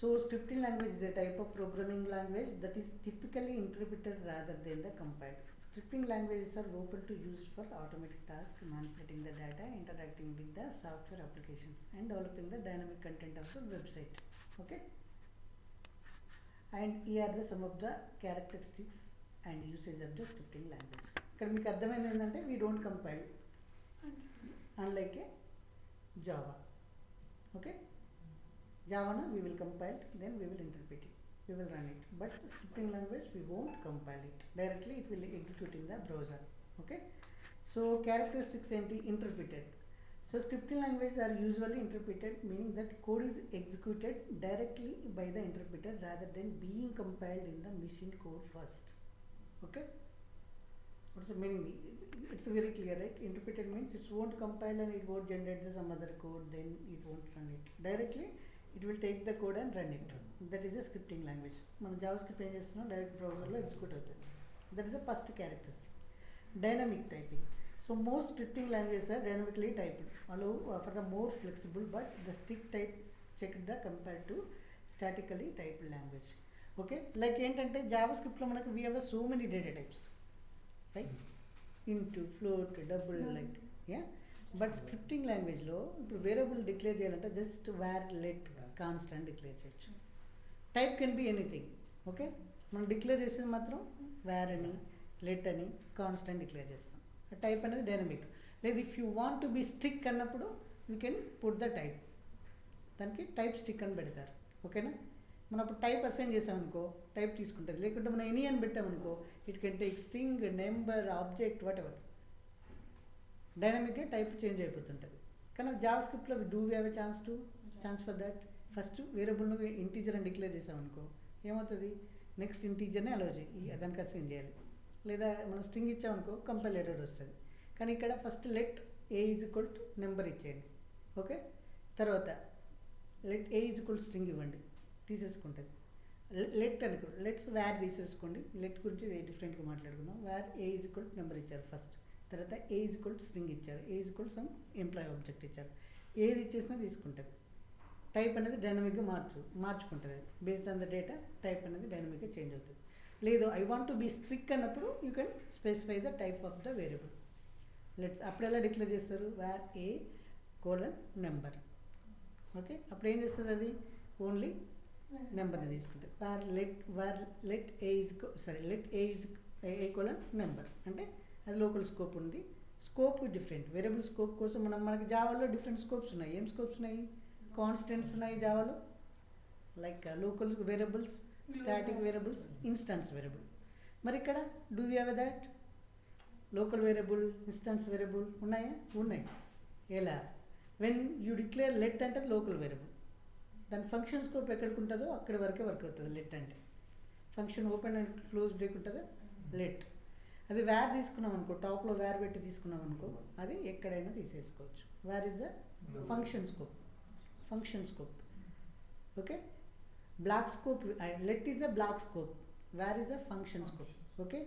So scripting language is a type of programming language that is typically interpreted rather than the compiled. Scripting languages are open to use for automatic tasks, manipulating the data, interacting with the software applications, and developing the dynamic content of the website. Okay. And here are some of the characteristics and usage of the scripting language. ఇక్కడ మీకు అర్థమైంది ఏంటంటే we don't compile, unlike a Java. Okay. Java we will compile, then we will interpret it, we will run it. But scripting language we won't compile it. Directly it will execute in the browser. Okay. So characteristics enti interpreted. So scripting languages are usually interpreted, meaning that code is executed directly by the interpreter rather than being compiled in the machine code first. Okay. What's the meaning? It's very clear, right? Interpreted means it won't compile and it won't generate some other code, then it won't run it. Directly it will take the code and run it. That is a scripting language. మనం JavaScript ఏం చేస్తున్నాం, direct బ్రౌజర్లో execute అవుతుంది. That is the first characteristic. Dynamic typing. So most scripting languages are dynamically typed, allow for the more flexible but the strict type check the compare to statically typed language. Okay, like ఏంటంటే జావాస్క్రిప్ట్లో మనకు we have so many data types, right? Int, float, double, like yeah. But scripting లాంగ్వేజ్లో ఇప్పుడు variable declare చేయాలంటే just var, let, constant declare చేయొచ్చు. Type can be anything. Okay, మనం declare చేసేది మాత్రం వేర్ అని, లెట్ అని, కాన్స్టెంట్ డిక్లేర్ చేస్తాం. టైప్ అనేది డైనమిక్. లేదు if you want to be strict అన్నప్పుడు you can put the type, దానికి టైప్ స్టిక్ అని పెడతారు. ఓకేనా, మనం అప్పుడు టైప్ అసైన్ చేసామనుకో టైప్ తీసుకుంటుంది. లేకుంటే మనం ఎనీ అని పెట్టామనుకో it can take string, number, object, whatever. డైనమిక్గా టైప్ చేంజ్ అయిపోతుంటుంది. కానీ జావాస్క్రిప్ట్లో do we have a chance for that. First వేరియబుల్ను ఇంటీజర్ అని డిక్లేర్ చేసామనుకో ఏమవుతుంది, నెక్స్ట్ ఇంటీజర్నే అలో చేయి, దానికి అసైన్ చేయాలి. లేదా మనం స్ట్రింగ్ ఇచ్చామనుకో కంపైల్ ఎర్రర్ వస్తుంది. కానీ ఇక్కడ first let a is equal to number ఇచ్చేయండి. ఓకే, తర్వాత let a is equal string ఇవ్వండి, తీసేసుకుంటుంది. లెట్ అనుకో, లెట్స్ వేర్ తీసేసుకోండి. లెట్ గురించి డిఫరెంట్గా మాట్లాడుకుందాం. Var a is equal to number ఇచ్చారు ఫస్ట్, తర్వాత a is equal to string ఇచ్చారు, a is equal to some employee object ఇచ్చారు. ఏది ఇచ్చేసినా తీసుకుంటుంది. టైప్ అనేది డైనమిక్గా మార్చుకుంటుంది. Based on the data type అనేది డైనమిక్గా చేంజ్ అవుతుంది. లేదు I want to be strict అన్నప్పుడు you can specify the type of the variable. Let's అప్పుడు ఎలా డిక్లేర్ చేస్తారు, var a colon number. Okay, అప్పుడు ఏం చేస్తుంది అది, ఓన్లీ నెంబర్ని తీసుకుంటుంది. Let a is a colon number అంటే అది లోకల్ స్కోప్ ఉంది. Scope different. వేరియబుల్ స్కోప్ కోసం మనకి జావాలో డిఫరెంట్ స్కోప్స్ ఉన్నాయి. ఏం స్కోప్స్ ఉన్నాయి, కాన్స్టెంట్స్ ఉన్నాయి జావాలో, like local variables, static variables, instance variable. మరి ఇక్కడ do you have that? Local variable, instance variable ఉన్నాయా? ఉన్నాయి. ఎలా? వెన్ యూ డిక్లేర్ లెట్ అంటే లోకల్ వేరియబుల్, దాని ఫంక్షన్ స్కోప్ ఎక్కడికి ఉంటుందో అక్కడి వరకే వర్క్ అవుతుంది. లెట్ అంటే function open and close brace ఉంటుందా, లెట్. అది వేర్ తీసుకున్నాం అనుకో, టాప్లో వేర్ పెట్టి తీసుకున్నాం అనుకో అది ఎక్కడైనా తీసేసుకోవచ్చు. Var is the function scope. Okay, block scope, let is a block scope, var is a function scope. Okay,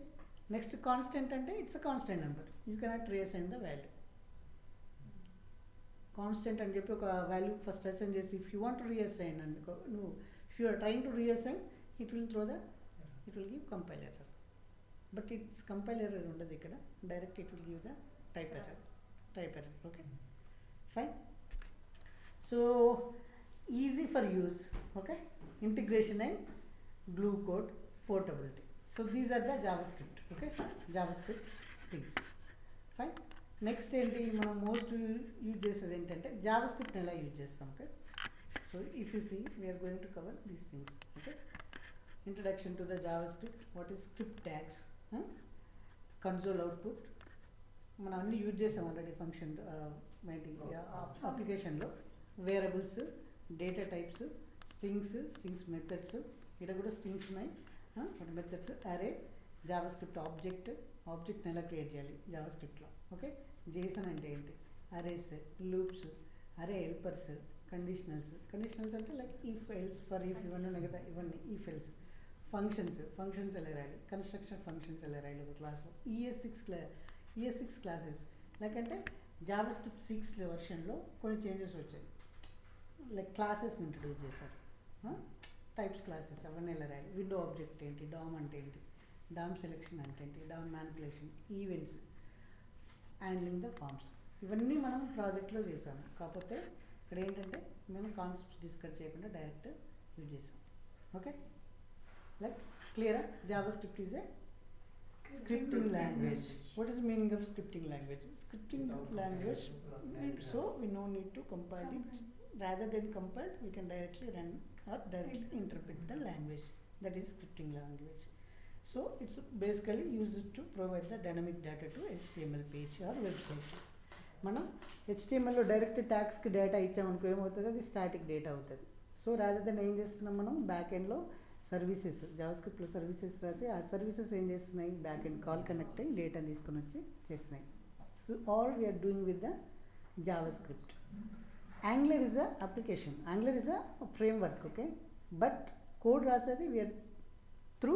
next constant అంటే it's a constant number, you cannot reassign the value. Constant అని చెప్పి ఒక value first assign చేసి if you want to reassign అనుకో, నువ్వు if you are trying to reassign it will give compile error. But it's compile error ఉండదు ఇక్కడ, direct it will give the type error. Okay, fine. So easy for use. Okay, integration and glue code, portability. So these are the JavaScript. Okay, JavaScript things. Fine. Next ఏంటి మనం most use చేసేది ఏంటంటే JavaScript ఎలా use చేస్తాం. Okay, so if you see we're going to cover these things. Okay, introduction to the JavaScript, what is script tags, console output మనం అన్నీ use చేసాం already. Function ఏంటి అప్లికేషన్లో variables, data types, strings methods, ఇక్కడ కూడా strings ఉన్నాయి, methods, అరే, JavaScript ఆబ్జెక్ట్ని ఎలా క్రియేట్ చేయాలి జావాస్క్రిప్ట్లో. ఓకే, జేసన్ అంటే ఏంటి, అరేస్, లూప్స్, అరే హెల్పర్స్, కండిషనల్స్ అంటే like if, else, for if, ఇవన్నీ ఉన్నాయి కదా, ఇవన్నీ ఇఫ్ ఎల్స్. ఫంక్షన్స్ ఎలా రాయాలి, కన్స్ట్రక్షన్ ఫంక్షన్స్ ఎలా రాయాలి ఒక క్లాస్లో. ES6 క్లాసెస్ లైక్ అంటే జావాస్క్రిప్ట్ 6 వెర్షన్లో కొన్ని చేంజెస్ వచ్చాయి, లైక్ క్లాసెస్ ఇంట్రడ్యూస్ చేశారు. టైప్స్ క్లాసెస్ అవన్నీ ఎలా రాయాలి, విండో ఆబ్జెక్ట్ ఏంటి, డామ్ అంటే ఏంటి, డామ్ సెలెక్షన్ అంటే ఏంటి, DOM manipulation, events, handling the forms, ఇవన్నీ మనం ప్రాజెక్ట్లో చేసాము. కాకపోతే ఇక్కడ ఏంటంటే మేము కాన్సెప్ట్స్ డిస్కస్ చేయకుండా డైరెక్ట్ యూజ్ చేసాం. ఓకే, లైక్ క్లియరా? JavaScript is a scripting language. What is the meaning of scripting language? Scripting language, so we no need to compile it. Rather than compile, we can directly run or directly interpret the language. That is scripting language. So it's basically used to provide the dynamic data to HTML page or website. మనం HTML లో direct ట్యాగ్స్కి data ఇచ్చామనుకో ఏమవుతుంది, అది static data అవుతుంది. So rather than ఏం చేస్తున్నాం మనం back ఎండ్లో services, జావాస్క్రిప్ట్లో services రాసి ఆ సర్వీసెస్ ఏం చేస్తున్నాయి, బ్యాక్ ఎండ్ కాల్ కనెక్ట్ అయ్యి డేటాని తీసుకొని వచ్చి చేస్తున్నాయి. So all we're doing with the JavaScript. Angular is a application, Angular is a framework. Okay, but code రాసేది వీఆర్ త్రూ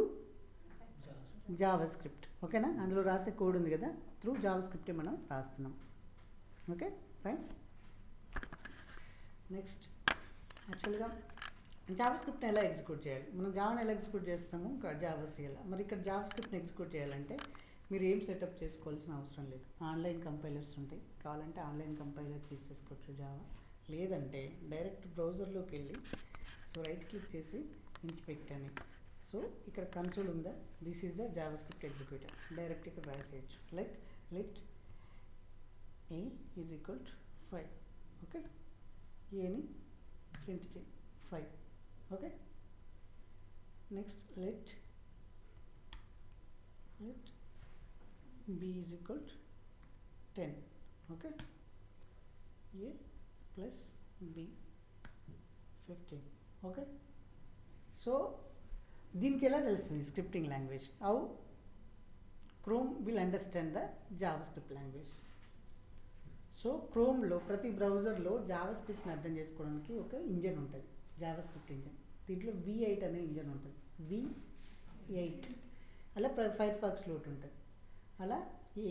జావాస్క్రిప్ట్. ఓకేనా, అందులో రాసే కోడ్ ఉంది కదా, త్రూ జావాస్క్రిప్టే మనం రాస్తున్నాం. Okay fine. నెక్స్ట్ యాక్చువల్గా జావాస్క్రిప్ట్ని ఎలా ఎగ్జిక్యూట్ చేయాలి, మనం జావాని ఎలా ఎగ్జిక్యూట్ చేస్తాము, జావాసీఎల్. మరి ఇక్కడ జావాస్క్రిప్ట్ని ఎగ్జిక్యూట్ చేయాలంటే మీరు ఏం సెటప్ చేసుకోవాల్సిన అవసరం లేదు. ఆన్లైన్ కంపైలర్స్ ఉంటాయి, కావాలంటే ఆన్లైన్ కంపైలర్ తీసేసుకోవచ్చు జావా. లేదంటే డైరెక్ట్ బ్రౌజర్లోకి వెళ్ళి సో రైట్ క్లిక్ చేసి ఇన్స్పెక్ట్ అని, సో ఇక్కడ కన్సోల్ ఉందా, this is the JavaScript executor. Direct ఇక్కడ రాసేయచ్చు. Like let a is equal to 5. Okay, ఏని ప్రింట్ చేయి 5. Okay, next let b is equal to 10. Okay, a plus b 15. Okay, so దీనికి ఎలా తెలుస్తుంది scripting language, how Chrome will understand the JavaScript language. So క్రోమ్లో ప్రతి బ్రౌజర్లో జావాస్క్రిప్ట్ని అర్థం చేసుకోవడానికి ఒక ఇంజన్ ఉంటుంది, జావాస్క్రిప్ట్ ఇంజన్. దీంట్లో V8 అనే ఇంజన్ ఉంటుంది, V8. అలా ఫైర్ ఫాక్స్లో ఒకటి ఉంటుంది, అలా ఈ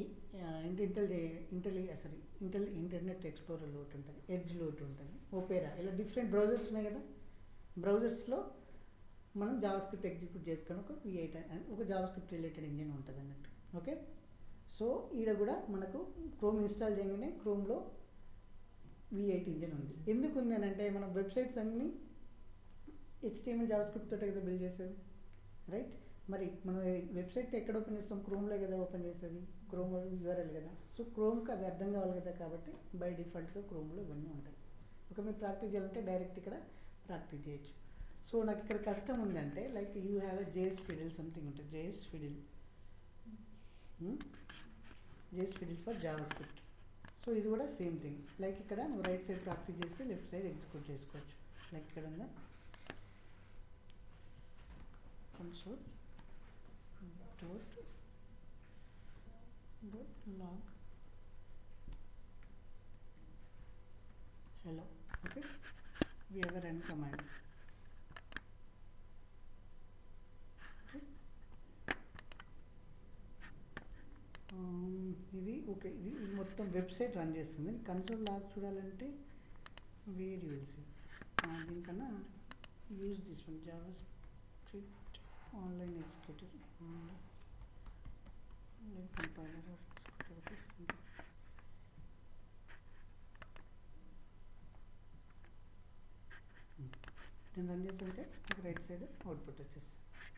ఇంటర్నెట్ ఎక్స్ప్లోరర్లో ఒకటి ఉంటుంది, ఎడ్జ్లో ఒకటి ఉంటుంది, ఓపెరా, ఇలా డిఫరెంట్ బ్రౌజర్స్ ఉన్నాయి కదా. బ్రౌజర్స్లో మనం జావాస్క్రిప్ట్ ఎగ్జిక్యూట్ చేసుకొని ఒక V8 ఒక జావాస్క్రిప్ట్ రిలేటెడ్ ఇంజన్ ఉంటుంది అన్నట్టు. ఓకే, సో ఈడ కూడా మనకు క్రోమ్ ఇన్స్టాల్ చేయగానే క్రోమ్లో V8 ఇంజన్ ఉంది. ఎందుకు ఉంది అని అంటే మనం వెబ్సైట్స్ అన్నీ HTML జావాస్క్రిప్ట్ తోటే కదా బిల్డ్ చేసేది, రైట్? మరి మనం వెబ్సైట్ ఎక్కడ ఓపెన్ చేస్తాం, క్రోమ్లో కదా ఓపెన్ చేసేది, క్రోమ్ URL కదా. సో క్రోమ్కి అది అర్థం కావాలి కదా, కాబట్టి బై డిఫాల్ట్గా క్రోమ్లో ఇవన్నీ ఉంటాయి. ఒక మీరు ప్రాక్టీస్ చేయాలంటే డైరెక్ట్ ఇక్కడ ప్రాక్టీస్ చేయొచ్చు. సో నాకు ఇక్కడ కష్టం ఉందంటే like you have a JS fiddle something ఉంటుంది, JS fiddle for JavaScript. So ఇది కూడా సేమ్ థింగ్. లైక్ ఇక్కడ నువ్వు రైట్ సైడ్ ప్రాక్టీస్ చేసి లెఫ్ట్ సైడ్ ఎగ్జిక్యూట్ చేసుకోవచ్చు. లైక్ ఇక్కడ ఉందా console dot log hello. Okay, we have a run command. Okay, ఇది ఓకే, ఇది మొత్తం వెబ్సైట్ రన్ చేస్తుంది. కన్సోల్ లాగ్ చూడాలంటే వేర్ యూ విల్ సీ, దీనికన్నా use this one, JavaScript online executor, online compiler. నేను రన్ చేస్తుంటే మీకు రైట్ సైడ్ అవుట్పుట్ వచ్చేస్తుంది.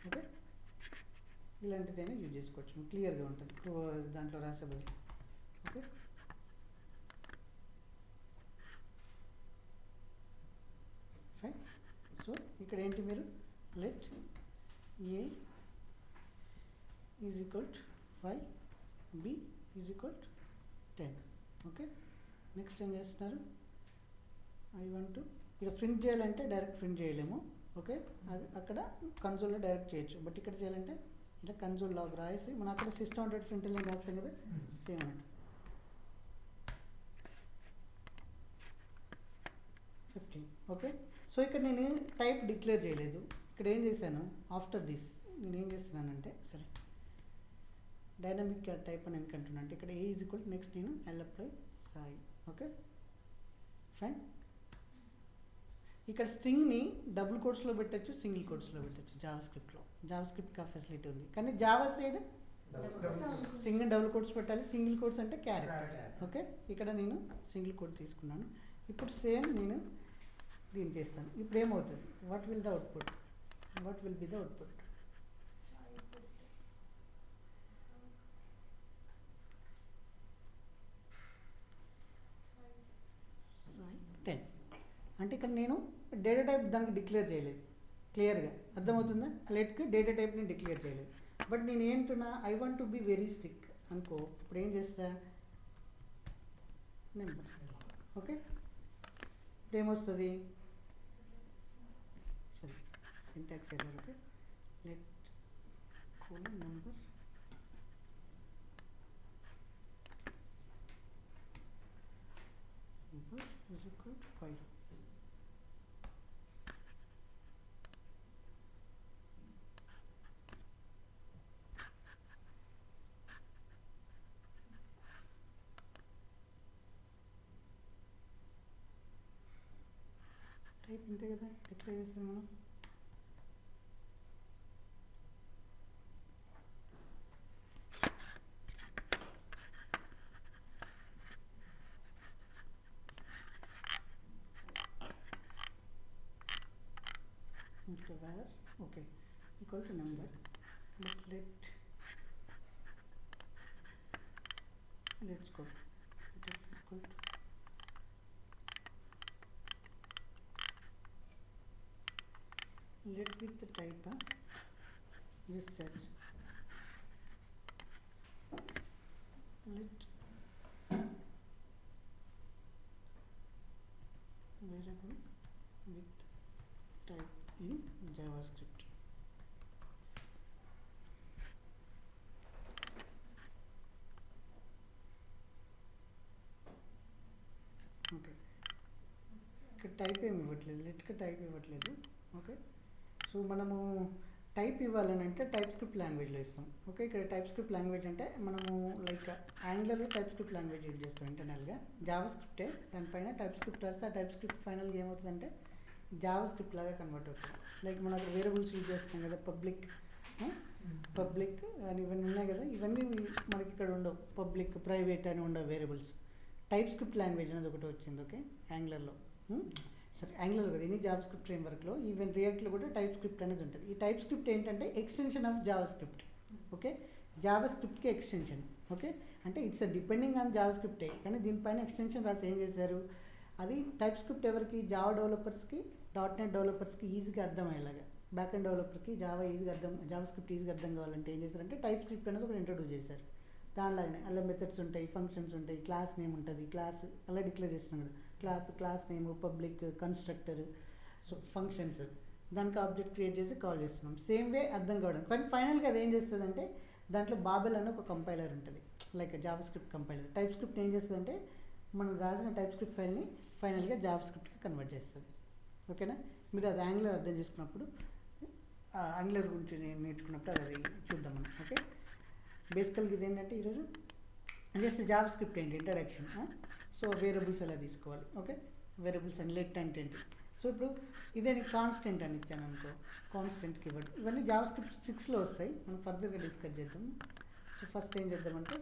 ఓకే, ఇలాంటిదైనా యూజ్ చేసుకోవచ్చు, క్లియర్గా ఉంటుంది దాంట్లో రాసే బదులు. Okay, fine. సో ఇక్కడ ఏంటి, మీరు let A is equal to 5, B is equal to 10. Okay, next ఏం చేస్తున్నారు, I want to ఇక్కడ ప్రింట్ చేయాలంటే డైరెక్ట్ ప్రింట్ చేయలేము. ఓకే, అది అక్కడ కన్సోల్లో డైరెక్ట్ చేయొచ్చు, బట్ ఇక్కడ చేయాలంటే ఇలా కన్సోల్ లాగ్ రాసి మనం అక్కడ సిస్టమ్.ప్రింట్ ప్రింట్ రాస్తాం కదా, సేమ్ అంటే 15. ఓకే, సో ఇక్కడ నేను టైప్ డిక్లేర్ చేయలేదు. ఇక్కడ ఏం చేశాను, ఆఫ్టర్ దిస్ నేను ఏం చేస్తున్నానంటే, సరే డైనమిక్ టైప్ అని ఎందుకంటున్నా అంటే ఇక్కడ ఏ ఈజ్ ఈక్వల్ నెక్స్ట్ నేను అప్లై సాయి. Okay fine. ఇక్కడ స్ట్రింగ్ని డబుల్ కోట్స్లో పెట్టచ్చు, సింగిల్ కోట్స్లో పెట్టచ్చు. జావా స్క్రిప్ట్కి ఆ ఫెసిలిటీ ఉంది. కానీ Java side single double quotes పెట్టాలి. సింగిల్ కోట్స్ అంటే క్యారెక్టర్. ఓకే, ఇక్కడ నేను సింగిల్ కోట్ తీసుకున్నాను. ఇప్పుడు సేమ్ నేను దీన్ని చేస్తాను. ఇప్పుడు ఏమవుతుంది, what will be the output? 10. అంటే ఇక్కడ నేను డేటా టైప్ దానికి డిక్లేర్ చేయలేదు. క్లియర్గా అర్థమవుతుందా? లెట్కి డేటా టైప్ని డిక్లేర్ చేయలేదు. బట్ నేను ఏంటున్నా, I want to be very strict అనుకో. ఇప్పుడు ఏం చేస్తా, నెంబర్. ఓకే, ఇప్పుడు ఏమొస్తుంది, సరే syntax error. Okay, let colon number is equal to 5. Type ఇంతే కదా, ఎట్లా చేస్తాం మనం? Where okay equal to number, but let's go, it is equal to let with the type this set let variable with type in JavaScript. Okay, ఇక్కడ type ఏమి ఇవ్వట్లేదు, లెట్కి type ఇవ్వట్లేదు. Okay, so మనము టైప్ ఇవ్వాలని అంటే టైప్ స్క్రిప్ట్ లాంగ్వేజ్లో ఇస్తాం. Okay, ఇక్కడ టైప్ స్క్రిప్ట్ లాంగ్వేజ్ అంటే మనము లైక్ యాంగులర్లో టైప్ స్క్రిప్ట్ లాంగ్వేజ్ యూజ్ చేస్తాం ఇంటర్నల్గా. జావా స్క్రిప్టే, దానిపైన టైప్ స్క్రిప్ట్ రాస్తే ఆ టైప్ స్క్రిప్ట్ ఫైనల్గా ఏమవుతుందంటే జావా స్క్రిప్ట్ లాగా కన్వర్ట్ అవుతుంది. లైక్ మనం అక్కడ వేరియబుల్స్ యూజ్ చేస్తాం కదా, పబ్లిక్ అని ఇవన్నీ ఉన్నాయి కదా, ఇవన్నీ మనకి ఇక్కడ ఉండవు. పబ్లిక్, ప్రైవేట్ అని ఉండవు వేరియబుల్స్. టైప్ స్క్రిప్ట్ లాంగ్వేజ్ అనేది ఒకటి వచ్చింది. ఓకే, యాంగులర్లో. సరే, యాంగులర్ కదా, ఎనీ జావా స్క్రిప్ట్ ఫ్రేమ్వర్క్లో, ఈవెన్ రియాక్ట్లో కూడా టైప్ స్క్రిప్ట్ అనేది ఉంటుంది. ఈ టైప్ స్క్రిప్ట్ ఏంటంటే extension of JavaScript. Okay, Java స్క్రిప్ట్కి ఎక్స్టెన్షన్. ఓకే, అంటే ఇట్స్ డిపెండింగ్ ఆన్ జావా స్క్రిప్టే, కానీ దీనిపైన ఎక్స్టెన్షన్ రాసి ఏం చేశారు, అది టైప్ స్క్రిప్ట్ ఎవరికి, జావా డెవలపర్స్కి, .NET డెవలపర్స్కి ఈజీగా అర్థమయ్యేలాగా, బ్యాక్ అండ్ డెవలపర్కి జావా స్క్రిప్ట్ ఈజీగా అర్థం కావాలంటే ఏం చేశారంటే టైప్ స్క్రిప్ట్ అనేది ఒకటి ఇంట్రొడ్యూస్ చేశారు. దానిలాగానే అలా మెథడ్స్ ఉంటాయి, ఫంక్షన్స్ ఉంటాయి, క్లాస్ నేమ్ ఉంటుంది, క్లాస్ అలా డిక్లేర్ చేస్తున్నాం కదా, class name, public, constructor, so functions, దానికి ఆబ్జెక్ట్ క్రియేట్ చేసి కాల్ చేస్తున్నాం. సేమ్ వే అర్థం కావడం. కానీ ఫైనల్గా అది ఏం చేస్తుందంటే దాంట్లో బాబెల్ అనే ఒక కంపైలర్ ఉంటుంది, like Java script compiler. Type script ఏం చేస్తుందంటే మనం రాసిన టైప్ స్క్రిప్ట్ ఫైల్ని ఫైనల్గా జావా స్క్రిప్ట్కి కన్వర్ట్ చేస్తుంది. ఓకేనా, మీరు అది యాంగులర్ అర్థం చేసుకున్నప్పుడు, యాంగులర్ గురించి నేర్చుకున్నప్పుడు అది చూద్దాం మనం. ఓకే, బేసికల్గా ఇది ఏంటంటే ఈరోజు జస్ట్ జావా స్క్రిప్ట్ ఏంటి ఇంట్రడక్షన్. సో వేరియబుల్స్ ఎలా తీసుకోవాలి. ఓకే, వేరియబుల్స్ అండ్ లెట్ అంటే ఏంటి. సో ఇప్పుడు ఇదే కాన్స్టెంట్ అని ఇచ్చాను అనుకో, కాన్స్టెంట్ కీవర్డ్, ఇవన్నీ జావా స్క్రిప్ట్ 6లో వస్తాయి. మనం ఫర్దర్గా డిస్కస్ చేద్దాం. సో ఫస్ట్ ఏం చేద్దామంటే